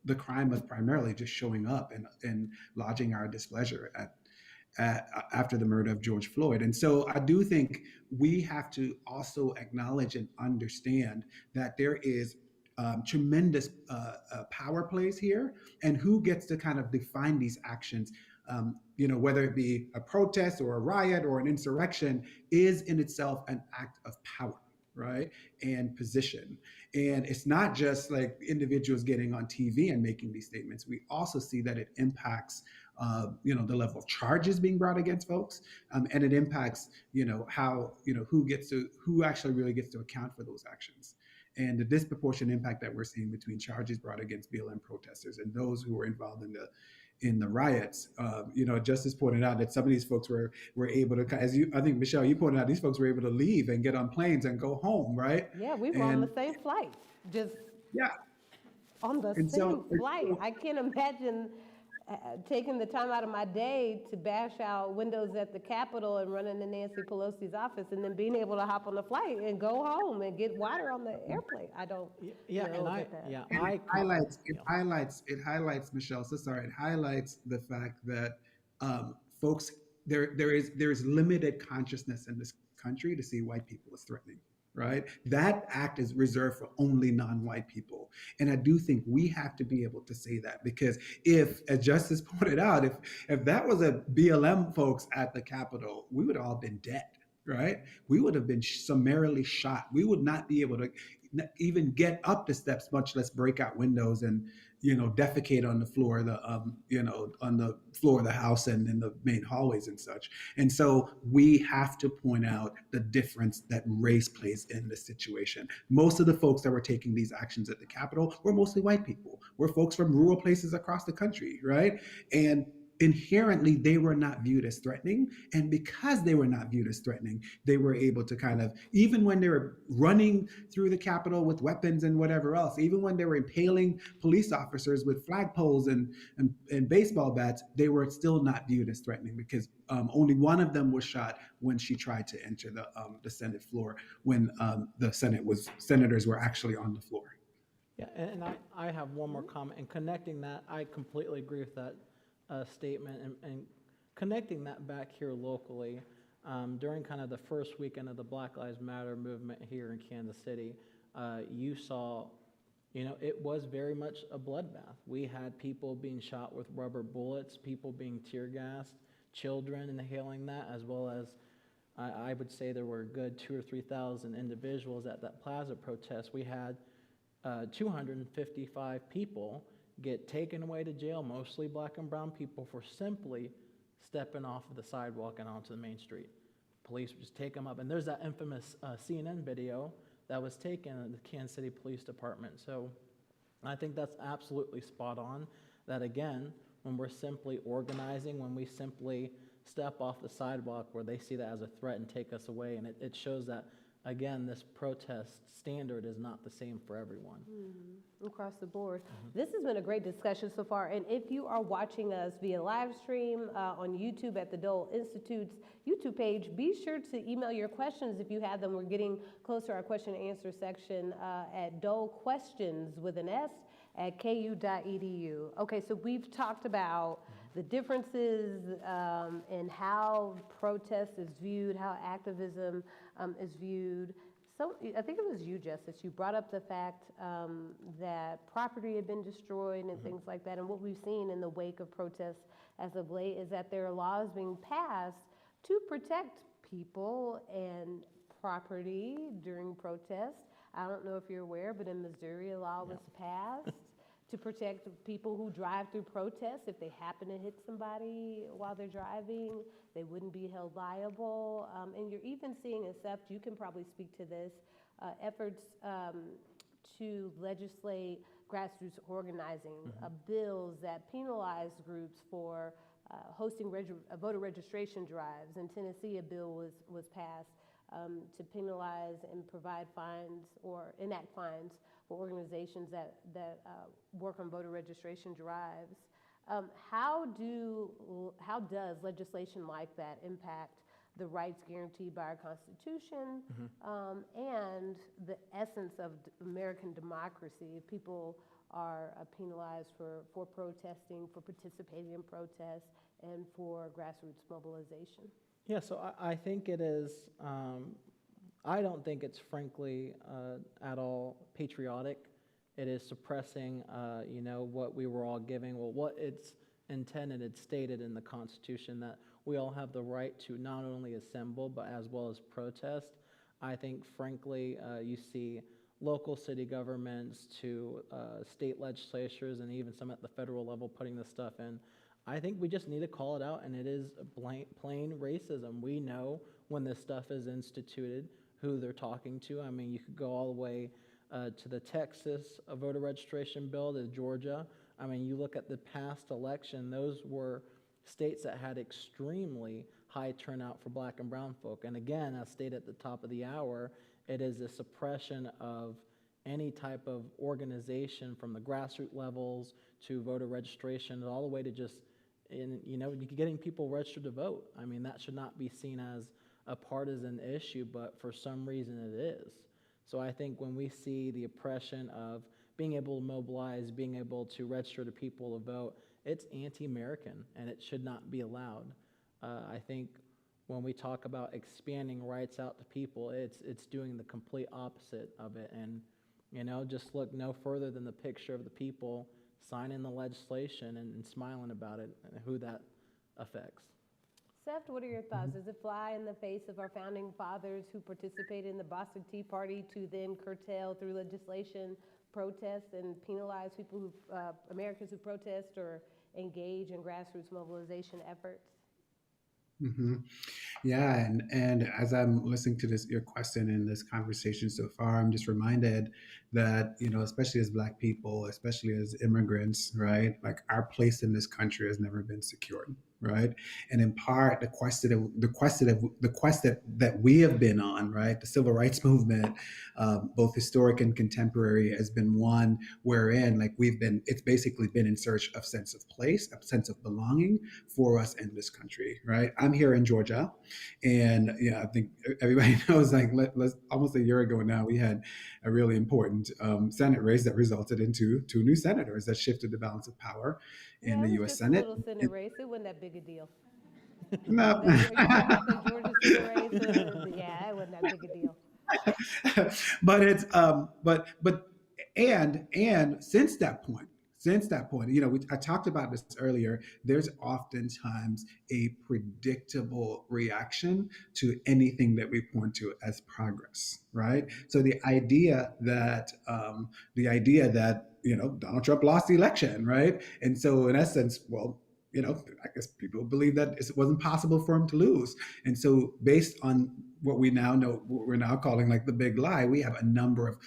the crime of primarily just showing up and lodging our displeasure after the murder of George Floyd. And so I do think we have to also acknowledge and understand that there is tremendous power plays here, and who gets to kind of define these actions, whether it be a protest or a riot or an insurrection, is in itself an act of power, right? And position. And it's not just like individuals getting on TV and making these statements. We also see that it impacts the level of charges being brought against folks, and it impacts, how, who actually really gets to account for those actions, and the disproportionate impact that we're seeing between charges brought against BLM protesters and those who were involved in the riots. Justice pointed out that some of these folks were able to, I think, Michelle, you pointed out, these folks were able to leave and get on planes and go home, right? Yeah, we were on the same flight, just yeah, on the same flight. I can't imagine taking the time out of my day to bash out windows at the Capitol and run into Nancy Pelosi's office, and then being able to hop on the flight and go home and get water on the airplane. I don't. It highlights, Michelle. So sorry. It highlights the fact that folks, there is limited consciousness in this country to see white people as threatening. Right? That act is reserved for only non-white people. And I do think we have to be able to say that, because if, as Justice pointed out, if that was a BLM folks at the Capitol, we would all have been dead, right? We would have been summarily shot. We would not be able to even get up the steps, much less break out windows and, defecate on the floor, on the floor of the House and in the main hallways and such. And so we have to point out the difference that race plays in this situation. Most of the folks that were taking these actions at the Capitol were mostly white people. We're folks from rural places across the country, right? And inherently, they were not viewed as threatening. And because they were not viewed as threatening, they were able to kind of, even when they were running through the Capitol with weapons and whatever else, even when they were impaling police officers with flagpoles and baseball bats, they were still not viewed as threatening, because only one of them was shot when she tried to enter the Senate floor, when the senators were actually on the floor. Yeah, and I have one more comment. And connecting that, I completely agree with that statement, and connecting that back here locally, during kind of the first weekend of the Black Lives Matter movement here in Kansas City, you saw, it was very much a bloodbath. We had people being shot with rubber bullets, people being tear gassed, children inhaling that, as well as I would say there were a good 2,000 or 3,000 individuals at that plaza protest. We had 255 people get taken away to jail, mostly black and brown people, for simply stepping off of the sidewalk and onto the main street. Police would just take them up. And there's that infamous CNN video that was taken at the Kansas City Police Department. So I think that's absolutely spot on, that again, when we're simply organizing, when we simply step off the sidewalk where they see that as a threat and take us away, and it shows that, again, this protest standard is not the same for everyone. Across the board. This has been a great discussion so far, and if you are watching us via live stream on YouTube at the Dole Institute's YouTube page, be sure to email your questions if you have them. We're getting closer to our question and answer section at Dole Questions with an S at ku.edu. Okay, so we've talked about the differences in how protest is viewed, how activism is viewed. So I think it was you, Justice, you brought up the fact that property had been destroyed and things like that. And what we've seen in the wake of protests as of late is that there are laws being passed to protect people and property during protests. I don't know if you're aware, but in Missouri, a law was passed to protect people who drive through protests. If they happen to hit somebody while they're driving, they wouldn't be held liable. And you're even seeing in Seft, you can probably speak to this, efforts to legislate grassroots organizing, bills that penalize groups for hosting voter registration drives. In Tennessee, a bill was passed to penalize and provide fines or enact fines for organizations that work on voter registration drives. How does legislation like that impact the rights guaranteed by our Constitution and the essence of American democracy? If people are penalized for protesting, for participating in protests, and for grassroots mobilization? Yeah, so I think it is, I don't think it's frankly at all patriotic. It is suppressing, what we were all giving. Well, what it's intended, it's stated in the Constitution that we all have the right to not only assemble, but as well as protest. I think, frankly, you see local city governments to state legislatures and even some at the federal level putting this stuff in. I think we just need to call it out, and it is plain racism. We know when this stuff is instituted who they're talking to. I mean, you could go all the way to the Texas voter registration bill, to Georgia. I mean, you look at the past election, those were states that had extremely high turnout for black and brown folk. And again, as stated at the top of the hour, it is a suppression of any type of organization from the grassroots levels to voter registration, all the way to just, getting people registered to vote. I mean, that should not be seen as a partisan issue, but for some reason it is. So I think when we see the oppression of being able to mobilize, being able to register to people to vote, it's anti-American, and it should not be allowed. I think when we talk about expanding rights out to people, it's doing the complete opposite of it. And, just look no further than the picture of the people signing the legislation and smiling about it, and who that affects. Seth, what are your thoughts? Does it fly in the face of our founding fathers who participated in the Boston Tea Party to then curtail through legislation protest and penalize people Americans who protest or engage in grassroots mobilization efforts? Yeah, and as I'm listening to your question and this conversation so far, I'm just reminded that, especially as Black people, especially as immigrants, right, like our place in this country has never been secured, right? And in part, the quest that we have been on, right, the civil rights movement, both historic and contemporary, has been one wherein, like, it's basically been in search of sense of place, a sense of belonging for us in this country, right? I'm here in Georgia, and I think everybody knows, like, almost a year ago now, we had a really important Senate race that resulted in two new senators that shifted the balance of power in the U.S. Senate. It was just a little Senate race. It wasn't that big a deal. No. Are you talking about the Georgia Senate race? Yeah, that wasn't that big a deal. But it's and since that point, I talked about this earlier. There's oftentimes a predictable reaction to anything that we point to as progress, right? So the idea that Donald Trump lost the election, right? And so in essence, well, I guess people believe that it wasn't possible for him to lose. And so based on what we now know, what we're now calling like the big lie, we have a number of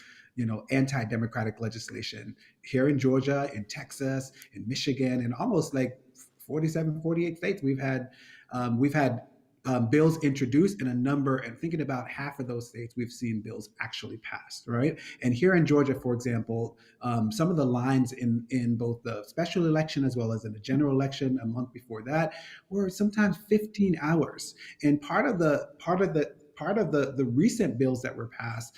anti-democratic legislation here in Georgia, in Texas, in Michigan, and almost like 47, 48 states. We've had bills introduced in a number, and thinking about half of those states, we've seen bills actually passed, right? And here in Georgia, for example, some of the lines in both the special election as well as in the general election a month before that were sometimes 15 hours. And part of the recent bills that were passed,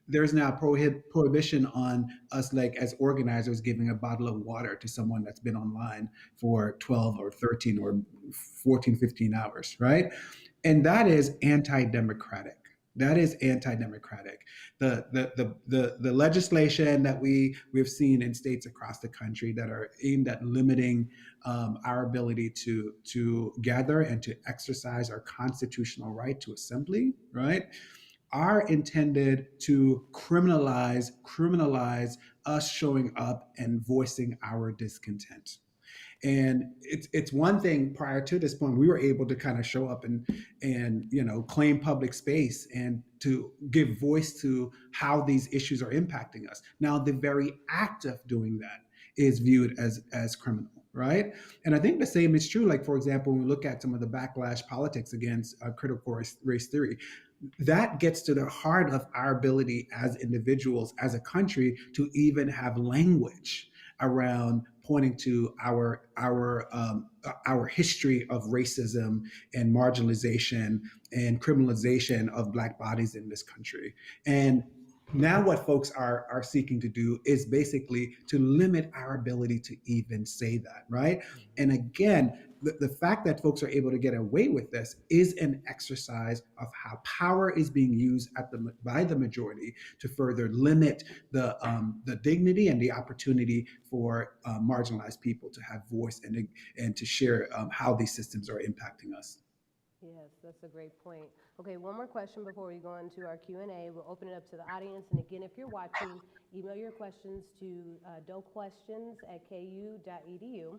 there's now prohibition on us, like as organizers, giving a bottle of water to someone that's been online for 12 or 13 or 14, 15 hours, right? And that is anti-democratic. That is anti-democratic. The legislation that we've seen in states across the country that are aimed at limiting our ability to gather and to exercise our constitutional right to assembly, right, are intended to criminalize us showing up and voicing our discontent. And it's one thing. Prior to this point, we were able to kind of show up and claim public space and to give voice to how these issues are impacting us. Now the very act of doing that is viewed as criminal, right? And I think the same is true, like, for example, when we look at some of the backlash politics against critical race theory, that gets to the heart of our ability as individuals, as a country, to even have language around pointing to our history of racism and marginalization and criminalization of Black bodies in this country. And now what folks are seeking to do is basically to limit our ability to even say that, right? And again, the fact that folks are able to get away with this is an exercise of how power is being used by the majority to further limit the dignity and the opportunity for marginalized people to have voice and to share how these systems are impacting us. Yes, that's a great point. Okay, one more question before we go into our Q&A. We'll open it up to the audience. And again, if you're watching, email your questions to dolequestions@ku.edu.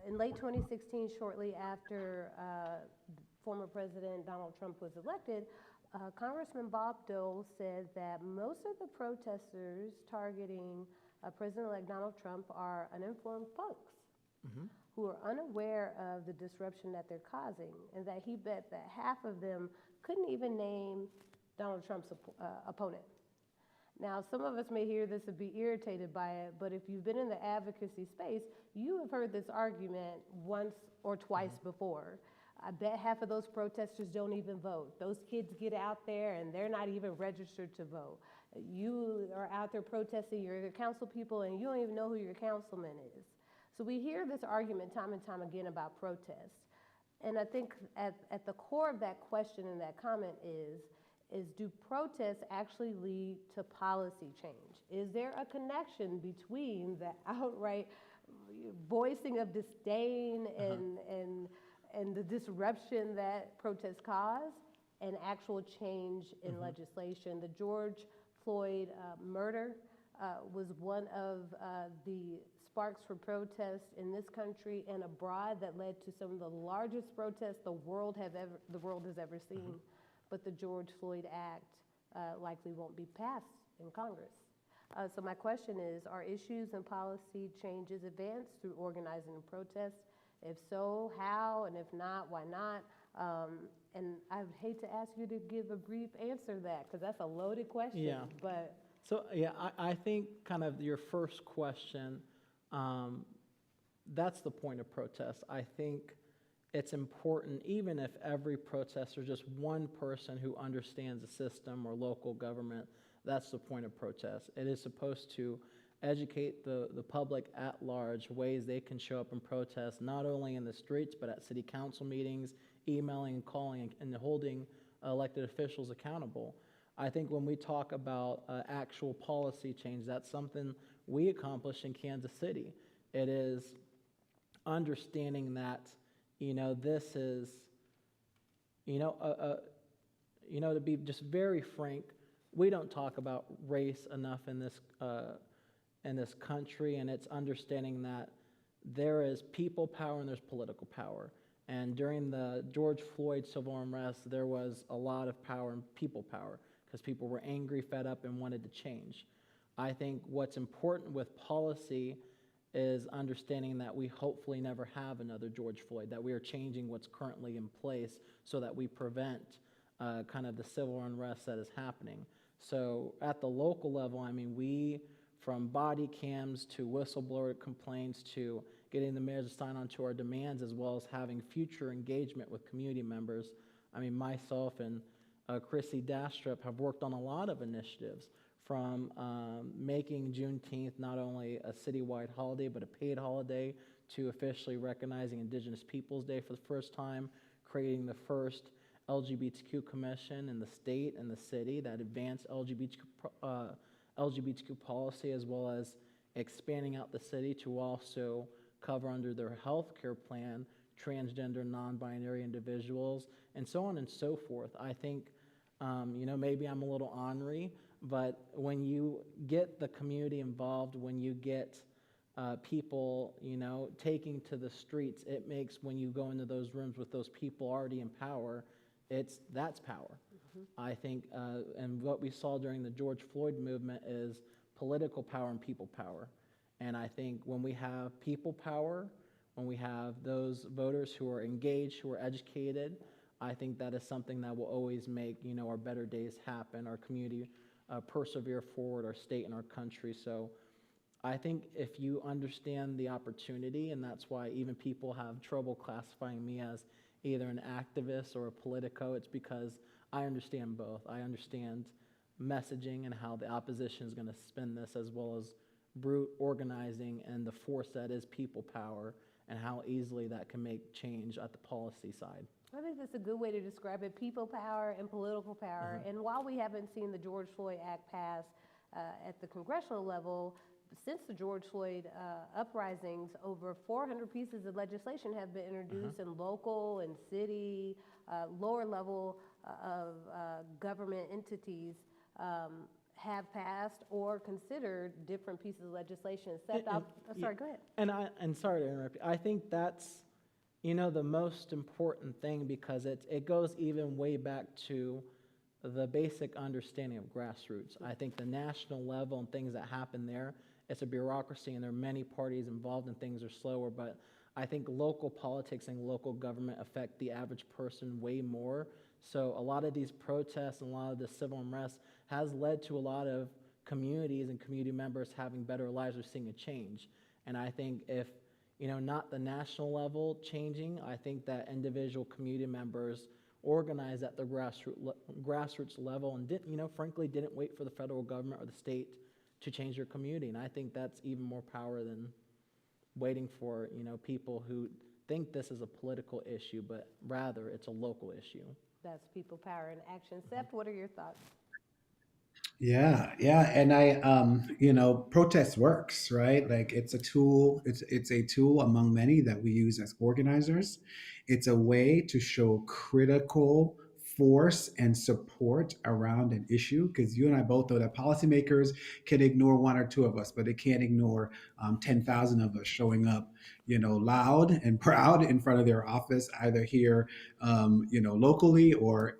In late 2016, shortly after former President Donald Trump was elected, Congressman Bob Dole said that most of the protesters targeting President-elect Donald Trump are uninformed folks who are unaware of the disruption that they're causing, and that he bet that half of them couldn't even name Donald Trump's opponent. Now, some of us may hear this and be irritated by it, but if you've been in the advocacy space, you have heard this argument once or twice before. I bet half of those protesters don't even vote. Those kids get out there and they're not even registered to vote. You are out there protesting, you're the council people, and you don't even know who your councilman is. So we hear this argument time and time again about protests. And I think at the core of that question and that comment is do protests actually lead to policy change? Is there a connection between the outright voicing of disdain and the disruption that protests cause and actual change in legislation? The George Floyd murder was one of the sparks for protests in this country and abroad that led to some of the largest protests the world has ever seen. But the George Floyd Act likely won't be passed in Congress. So my question is, are issues and policy changes advanced through organizing and protests? If so, how? And if not, why not? And I'd hate to ask you to give a brief answer to that, because that's a loaded question. Yeah. But So, yeah, I think kind of your first question, that's the point of protest. I think it's important, even if every protester, just one person who understands the system or local government, that's the point of protest. It is supposed to educate the public at large, ways they can show up and protest, not only in the streets, but at city council meetings, emailing, calling, and holding elected officials accountable. I think when we talk about actual policy change, that's something we accomplished in Kansas City. It is understanding that, this is, to be just very frank, we don't talk about race enough in this country, and it's understanding that there is people power and there's political power. And during the George Floyd civil unrest, there was a lot of power and people power because people were angry, fed up, and wanted to change. I think what's important with policy is understanding that we hopefully never have another George Floyd, that we are changing what's currently in place so that we prevent kind of the civil unrest that is happening. So at the local level, I mean, we, from body cams to whistleblower complaints to getting the mayors to sign on to our demands, as well as having future engagement with community members. I mean, myself and Chrissy Dastrup have worked on a lot of initiatives, from making Juneteenth not only a citywide holiday, but a paid holiday, to officially recognizing Indigenous Peoples Day for the first time, creating the first LGBTQ commission in the state and the city that advanced LGBTQ policy, as well as expanding out the city to also cover under their health care plan transgender, non-binary individuals, and so on and so forth. I think, maybe I'm a little ornery, but when you get the community involved, when you get people, taking to the streets, it makes, when you go into those rooms with those people already in power, that's power. I think, and what we saw during the George Floyd movement is political power and people power. And I think when we have people power, when we have those voters who are engaged, who are educated, I think that is something that will always make, our better days happen, our community persevere forward, our state and our country. So I think if you understand the opportunity, and that's why even people have trouble classifying me as either an activist or a politico, it's because I understand both. I understand messaging and how the opposition is going to spin this, as well as brute organizing and the force that is people power, and how easily that can make change at the policy side. I think that's a good way to describe it, people power and political power. And while we haven't seen the George Floyd Act pass at the congressional level, since the George Floyd uprisings, over 400 pieces of legislation have been introduced in local and city, lower level of government entities have passed or considered different pieces of legislation. Seth, sorry, go ahead. And sorry to interrupt you. I think that's, the most important thing, because it goes even way back to the basic understanding of grassroots. I think the national level and things that happen there, it's a bureaucracy and there are many parties involved and things are slower, but I think local politics and local government affect the average person way more. So a lot of these protests and a lot of the civil unrest has led to a lot of communities and community members having better lives or seeing a change. And I think if, not the national level changing, I think that individual community members organized at the grassroots level and frankly didn't wait for the federal government or the state to change their community. And I think that's even more power than waiting for, people who think this is a political issue, but rather it's a local issue. That's people power in action. Seth, what are your thoughts? Yeah, and protest works, right? Like it's a tool. It's a tool among many that we use as organizers. It's a way to show critical force and support around an issue, because you and I both know that policymakers can ignore one or two of us, but they can't ignore 10,000 of us showing up, loud and proud in front of their office, either here, locally or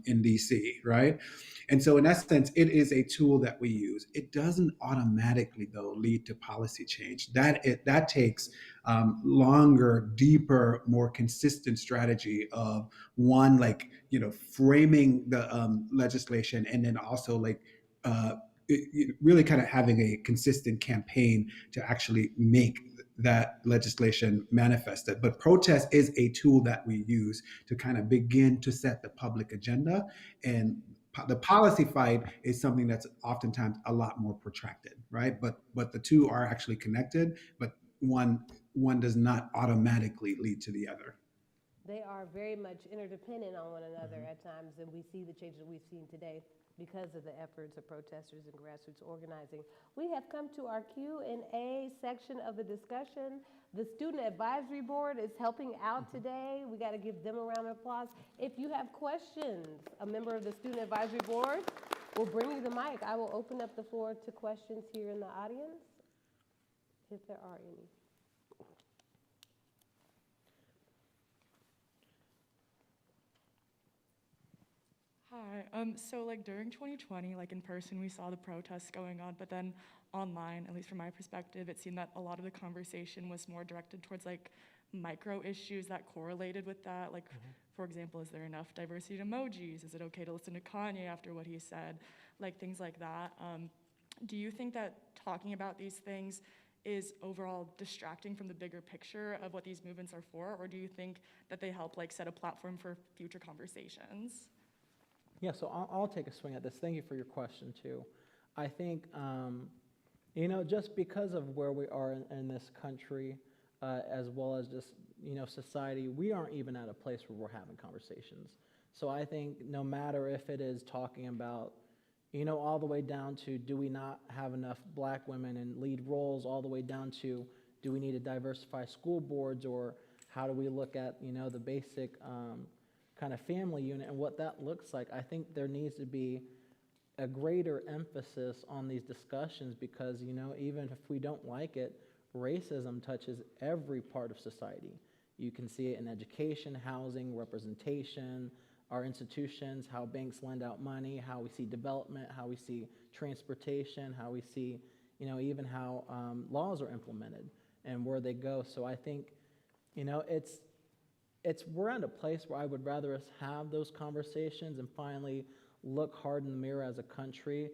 in DC, right? And so in essence, it is a tool that we use. It doesn't automatically, though, lead to policy change. That takes longer, deeper, more consistent strategy of one, framing the legislation, and then also really kind of having a consistent campaign to actually make that legislation manifested. But protest is a tool that we use to kind of begin to set the public agenda. And the policy fight is something that's oftentimes a lot more protracted, right? But the two are actually connected, but one does not automatically lead to the other. They are very much interdependent on one another at times, and we see the changes that we've seen today because of the efforts of protesters and grassroots organizing. We have come to our Q&A section of the discussion. The Student Advisory Board is helping out today. We got to give them a round of applause. If you have questions, a member of the Student Advisory Board will bring you the mic. I will open up the floor to questions here in the audience, if there are any. Hi. So like during 2020, like in person, we saw the protests going on, but then online, at least from my perspective, it seemed that a lot of the conversation was more directed towards like micro issues that correlated with that. Like, for example, is there enough diversity in emojis? Is it okay to listen to Kanye after what he said? Like things like that. Do you think that talking about these things is overall distracting from the bigger picture of what these movements are for, or do you think that they help like set a platform for future conversations? Yeah, so I'll take a swing at this. Thank you for your question, too. I think, just because of where we are in this country, as well as just, society, we aren't even at a place where we're having conversations. So I think no matter if it is talking about, all the way down to do we not have enough black women in lead roles, all the way down to do we need to diversify school boards, or how do we look at, the basic kind of family unit and what that looks like. I think there needs to be a greater emphasis on these discussions because, even if we don't like it, racism touches every part of society. You can see it in education, housing, representation, our institutions, how banks lend out money, how we see development, how we see transportation, how we see, even how laws are implemented and where they go. So I think, we're at a place where I would rather us have those conversations and finally look hard in the mirror as a country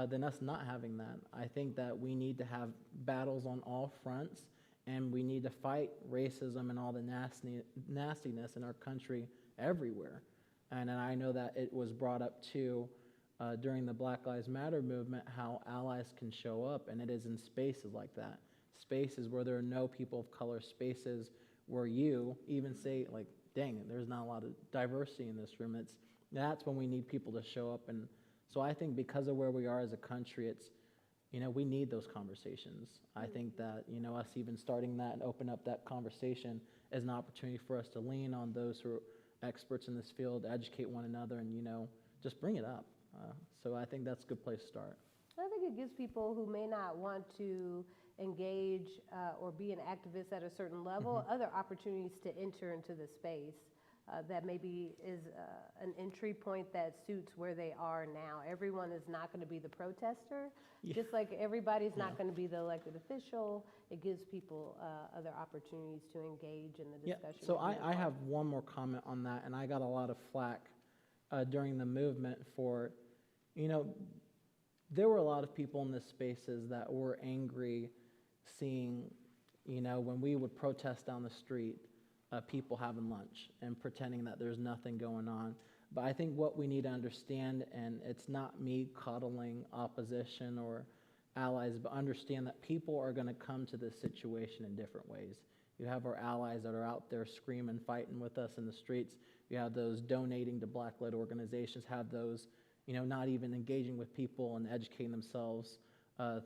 than us not having that. I think that we need to have battles on all fronts, and we need to fight racism and all the nastiness in our country everywhere. And I know that it was brought up too during the Black Lives Matter movement, how allies can show up, and it is in spaces like that. Spaces where there are no people of color, spaces where you even say, like, dang, there's not a lot of diversity in this room. That's when we need people to show up. And so I think because of where we are as a country, we need those conversations. I think that, us even starting that and open up that conversation is an opportunity for us to lean on those who are experts in this field, educate one another, and, just bring it up. So I think that's a good place to start. I think it gives people who may not want to engage or be an activist at a certain level other opportunities to enter into the space that maybe is an entry point that suits where they are now. Everyone is not going to be the protester, just like everybody's not going to be the elected official. It gives people other opportunities to engage in the discussion. So I have one more comment on that, and I got a lot of flack during the movement for, there were a lot of people in the spaces that were angry seeing, when we would protest down the street, people having lunch and pretending that there's nothing going on. But I think what we need to understand, and it's not me coddling opposition or allies, but understand that people are going to come to this situation in different ways. You have our allies that are out there screaming, fighting with us in the streets. You have those donating to Black-led organizations, have those, not even engaging with people and educating themselves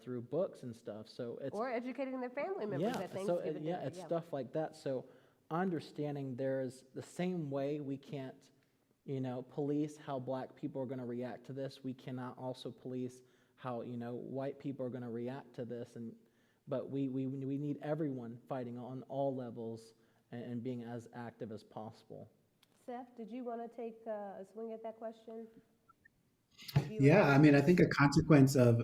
through books and stuff. So it's or educating their family members at Thanksgiving. It's stuff like that. So understanding there's the same way we can't, police how black people are going to react to this. We cannot also police how, white people are going to react to this. But we need everyone fighting on all levels and being as active as possible. Seth, did you want to take a swing at that question? Yeah, I mean, I think a consequence of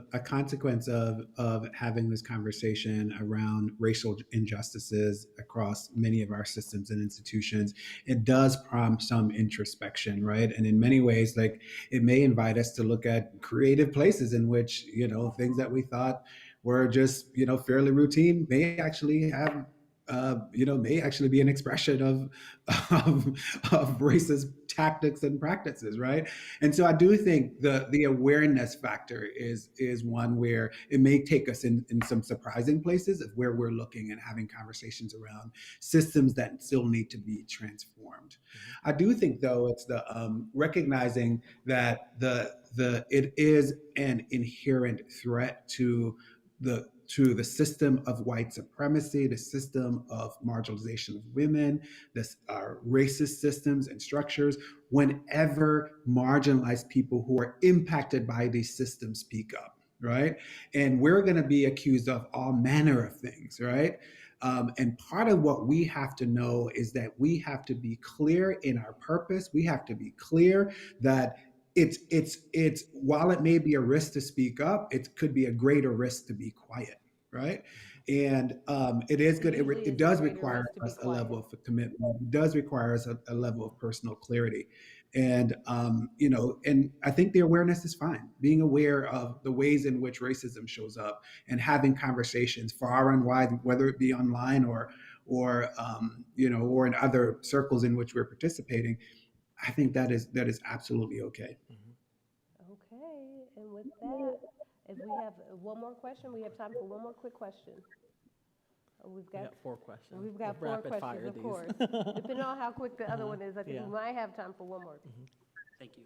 having this conversation around racial injustices across many of our systems and institutions, it does prompt some introspection, right? And in many ways, like, it may invite us to look at creative places in which, things that we thought were just, fairly routine may actually have may actually be an expression of, of racist tactics and practices, right? And so I do think the awareness factor is one where it may take us in some surprising places of where we're looking and having conversations around systems that still need to be transformed. I do think, though, it's the recognizing that it is an inherent threat to the system of white supremacy, the system of marginalization of women, this racist systems and structures. Whenever marginalized people who are impacted by these systems speak up, right? And we're going to be accused of all manner of things, right? And part of what we have to know is that we have to be clear in our purpose. We have to be clear that it's while it may be a risk to speak up, it could be a greater risk to be quiet, right? And it is good. Usually It it's a does greater require risk to be us a level quiet. of commitment. It does require us a level of personal clarity. And and I think the awareness is fine. Being aware of the ways in which racism shows up and having conversations far and wide, whether it be online or in other circles in which we're participating. I think that is absolutely okay. Okay, and with that, if we have one more question, we have time for one more quick question. We've We got got 4 questions. we've got We'll 4 rapid questions, fire of these. course. Depending on how quick the other one is, I think Yeah. we might have time for one more. Thank you.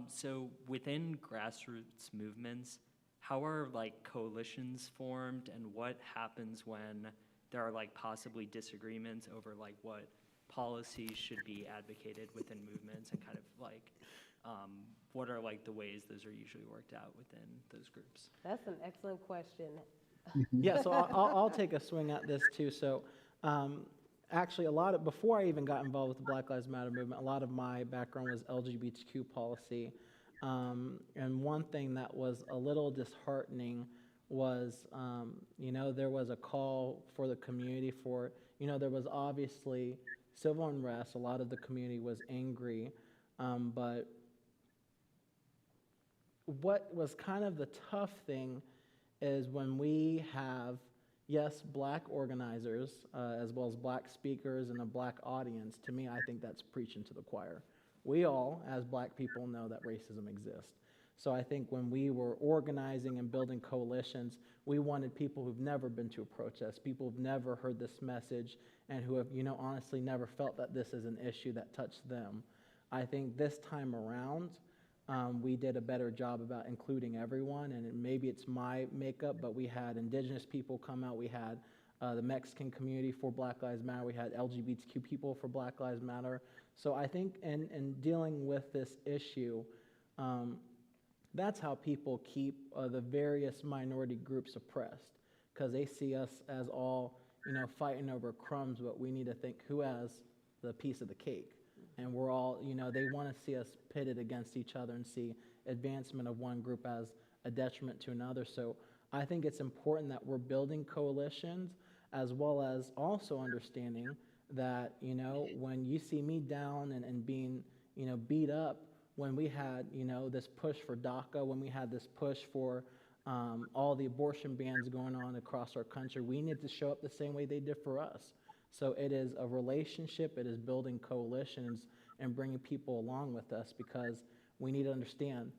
So within grassroots movements, how are like coalitions formed, and what happens when there are like possibly disagreements over like what policies should be advocated within movements, and kind of like what are like the ways those are usually worked out within those groups? That's an excellent question. Yeah, so I'll take a swing at this too. So actually, before I even got involved with the Black Lives Matter movement, a lot of my background was Lgbtq policy. And one thing that was a little disheartening was, there was a call for the community for, there was obviously civil unrest. A lot of the community was angry. But what was kind of the tough thing is when we have, yes, black organizers, as well as black speakers and a black audience. To me, I think that's preaching to the choir. We all, as black people, know that racism exists. So I think when we were organizing and building coalitions, we wanted people who've never been to a protest, people who've never heard this message, and who have, honestly never felt that this is an issue that touched them. I think this time around, we did a better job about including everyone, and maybe it's my makeup, but we had indigenous people come out, we had the Mexican community for Black Lives Matter, we had LGBTQ people for Black Lives Matter. So I think in dealing with this issue, that's how people keep the various minority groups oppressed, because they see us as all, fighting over crumbs, but we need to think who has the piece of the cake. And we're all, they want to see us pitted against each other and see advancement of one group as a detriment to another. So I think it's important that we're building coalitions, as well as also understanding that, when you see me down and being, beat up, when we had, this push for DACA, when we had this push for all the abortion bans going on across our country, we need to show up the same way they did for us. So it is a relationship, it is building coalitions and bringing people along with us, because we need to understand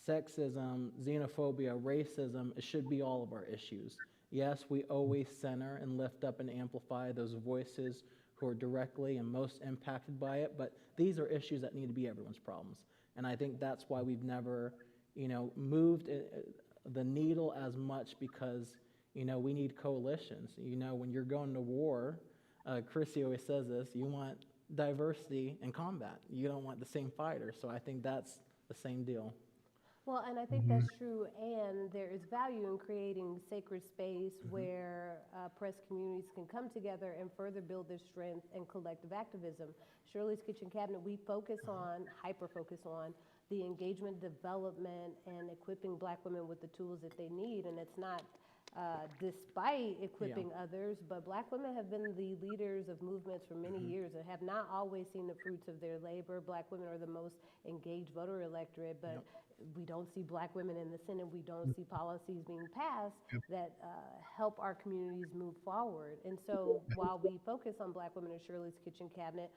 sexism, xenophobia, racism, it should be all of our issues. Yes, we always center and lift up and amplify those voices who are directly and most impacted by it, but these are issues that need to be everyone's problems. And I think that's why we've never, moved the needle as much, because, we need coalitions. When you're going to war, Chrissy always says this, you want diversity in combat. You don't want the same fighter. So I think that's the same deal. Well, and I think that's true, and there is value in creating sacred space where oppressed communities can come together and further build their strength and collective activism. Shirley's Kitchen Cabinet, we focus on, hyper-focus on the engagement, development, and equipping Black women with the tools that they need. And it's not despite equipping others, but Black women have been the leaders of movements for many years and have not always seen the fruits of their labor. Black women are the most engaged voter electorate, but we don't see Black women in the Senate. We don't see policies being passed that help our communities move forward. And so while we focus on Black women in Shirley's Kitchen Cabinet,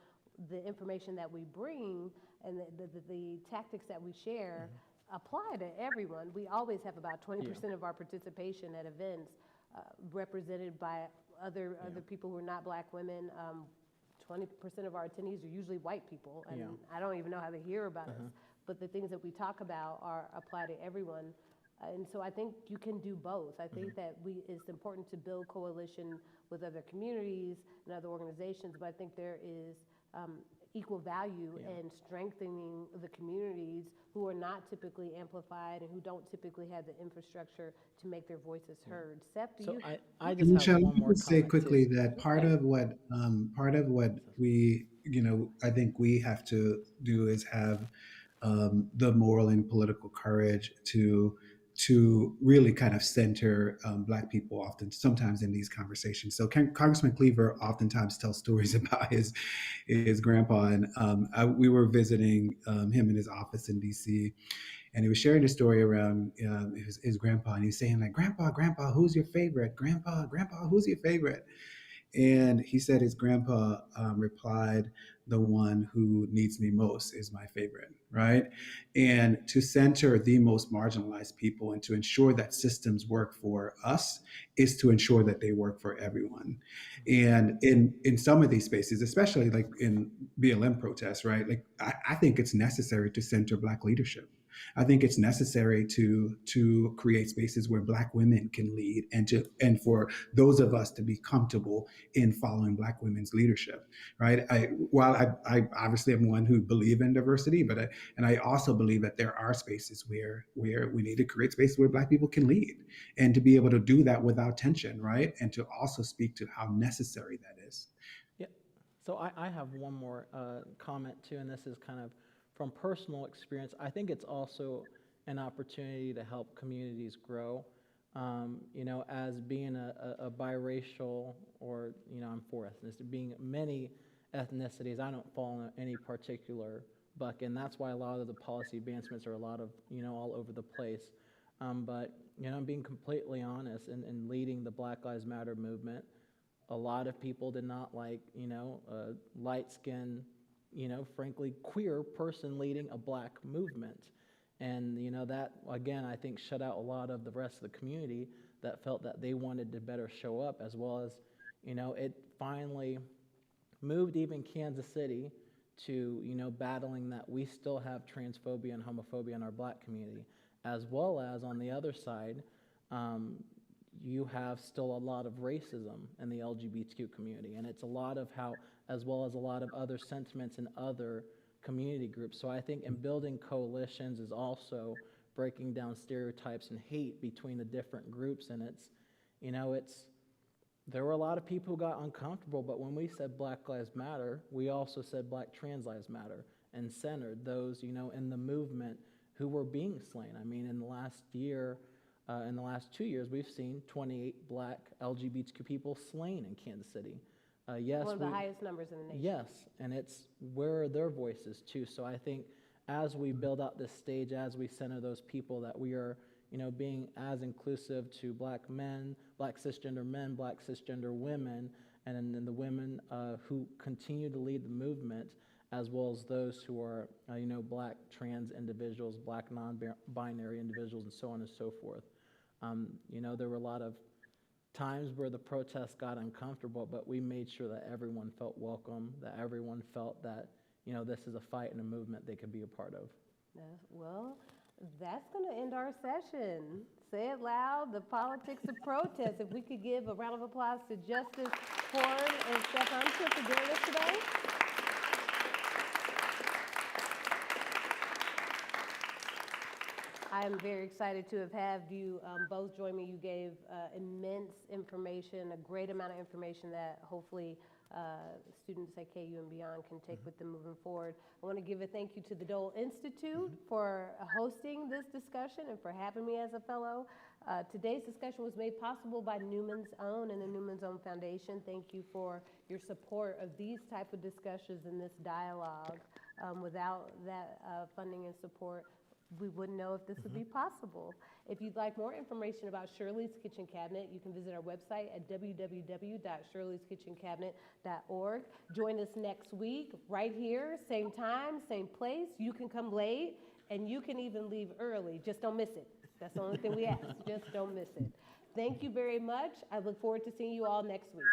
the information that we bring and the tactics that we share apply to everyone. We always have about 20% of our participation at events represented by other people who are not Black women. 20% of our attendees are usually white people, and I don't even know how they hear about us. But the things that we talk about apply to everyone. And so I think you can do both. I think that it's important to build coalition with other communities and other organizations, but I think there is equal value in strengthening the communities who are not typically amplified and who don't typically have the infrastructure to make their voices heard. Seth, do So you? I just Michelle, have let one me more just say comment quickly too. that part of what we, I think we have to do is have the moral and political courage to really kind of center Black people sometimes in these conversations. So Congressman Cleaver oftentimes tells stories about his grandpa, and we were visiting him in his office in DC, and he was sharing a story around his grandpa, and he's saying like, Grandpa, who's your favorite? Grandpa, who's your favorite? And he said his grandpa replied, the one who needs me most is my favorite, right? And to center the most marginalized people and to ensure that systems work for us is to ensure that they work for everyone. And in some of these spaces, especially like in BLM protests, right? Like I think it's necessary to center Black leadership. I think it's necessary to create spaces where Black women can lead and for those of us to be comfortable in following Black women's leadership, right? While I obviously am one who believe in diversity, but I also believe that there are spaces where we need to create spaces where Black people can lead and to be able to do that without tension, right? And to also speak to how necessary that is. Yeah. So I have one more comment too, and this is kind of from personal experience. I think it's also an opportunity to help communities grow. As being a biracial, or I'm for ethnicity, being many ethnicities, I don't fall in any particular bucket, and that's why a lot of the policy advancements are a lot of all over the place. But being completely honest, and leading the Black Lives Matter movement, a lot of people did not like a light-skinned, frankly queer person leading a Black movement. And that, again, I think shut out a lot of the rest of the community that felt that they wanted to better show up, as well as, it finally moved even Kansas City to, battling that we still have transphobia and homophobia in our Black community, as well as on the other side, you have still a lot of racism in the LGBTQ community, and it's a lot of how, as well as a lot of other sentiments in other community groups. So I think in building coalitions is also breaking down stereotypes and hate between the different groups, and there were a lot of people who got uncomfortable, but when we said Black Lives Matter, we also said Black Trans Lives Matter, and centered those, in the movement who were being slain. I mean, in the last 2 years, we've seen 28 Black LGBTQ people slain in Kansas City. Yes, one of the highest numbers in the nation. Yes, and it's where are their voices too. So I think as we build out this stage, as we center those people, that we are, being as inclusive to Black men, Black cisgender men, Black cisgender women, and then the women who continue to lead the movement, as well as those who are, Black trans individuals, Black non-binary individuals, and so on and so forth. There were a lot of times where the protests got uncomfortable, but we made sure that everyone felt welcome, that everyone felt that, this is a fight and a movement they could be a part of. Well, that's going to end our session. Say it loud, the politics of protest. If we could give a round of applause to Justice Horn and Seth Hunter for joining us today. I am very excited to have had you both join me. You gave immense information, a great amount of information that hopefully students at KU and beyond can take with them moving forward. I want to give a thank you to the Dole Institute for hosting this discussion and for having me as a fellow. Today's discussion was made possible by Newman's Own and the Newman's Own Foundation. Thank you for your support of these type of discussions and this dialogue. Without that funding and support, we wouldn't know if this would be possible. If you'd like more information about Shirley's Kitchen Cabinet, you can visit our website at www.shirleyskitchencabinet.org. Join us next week, right here, same time, same place. You can come late, and you can even leave early. Just don't miss it. That's the only thing we ask. Just don't miss it. Thank you very much. I look forward to seeing you all next week.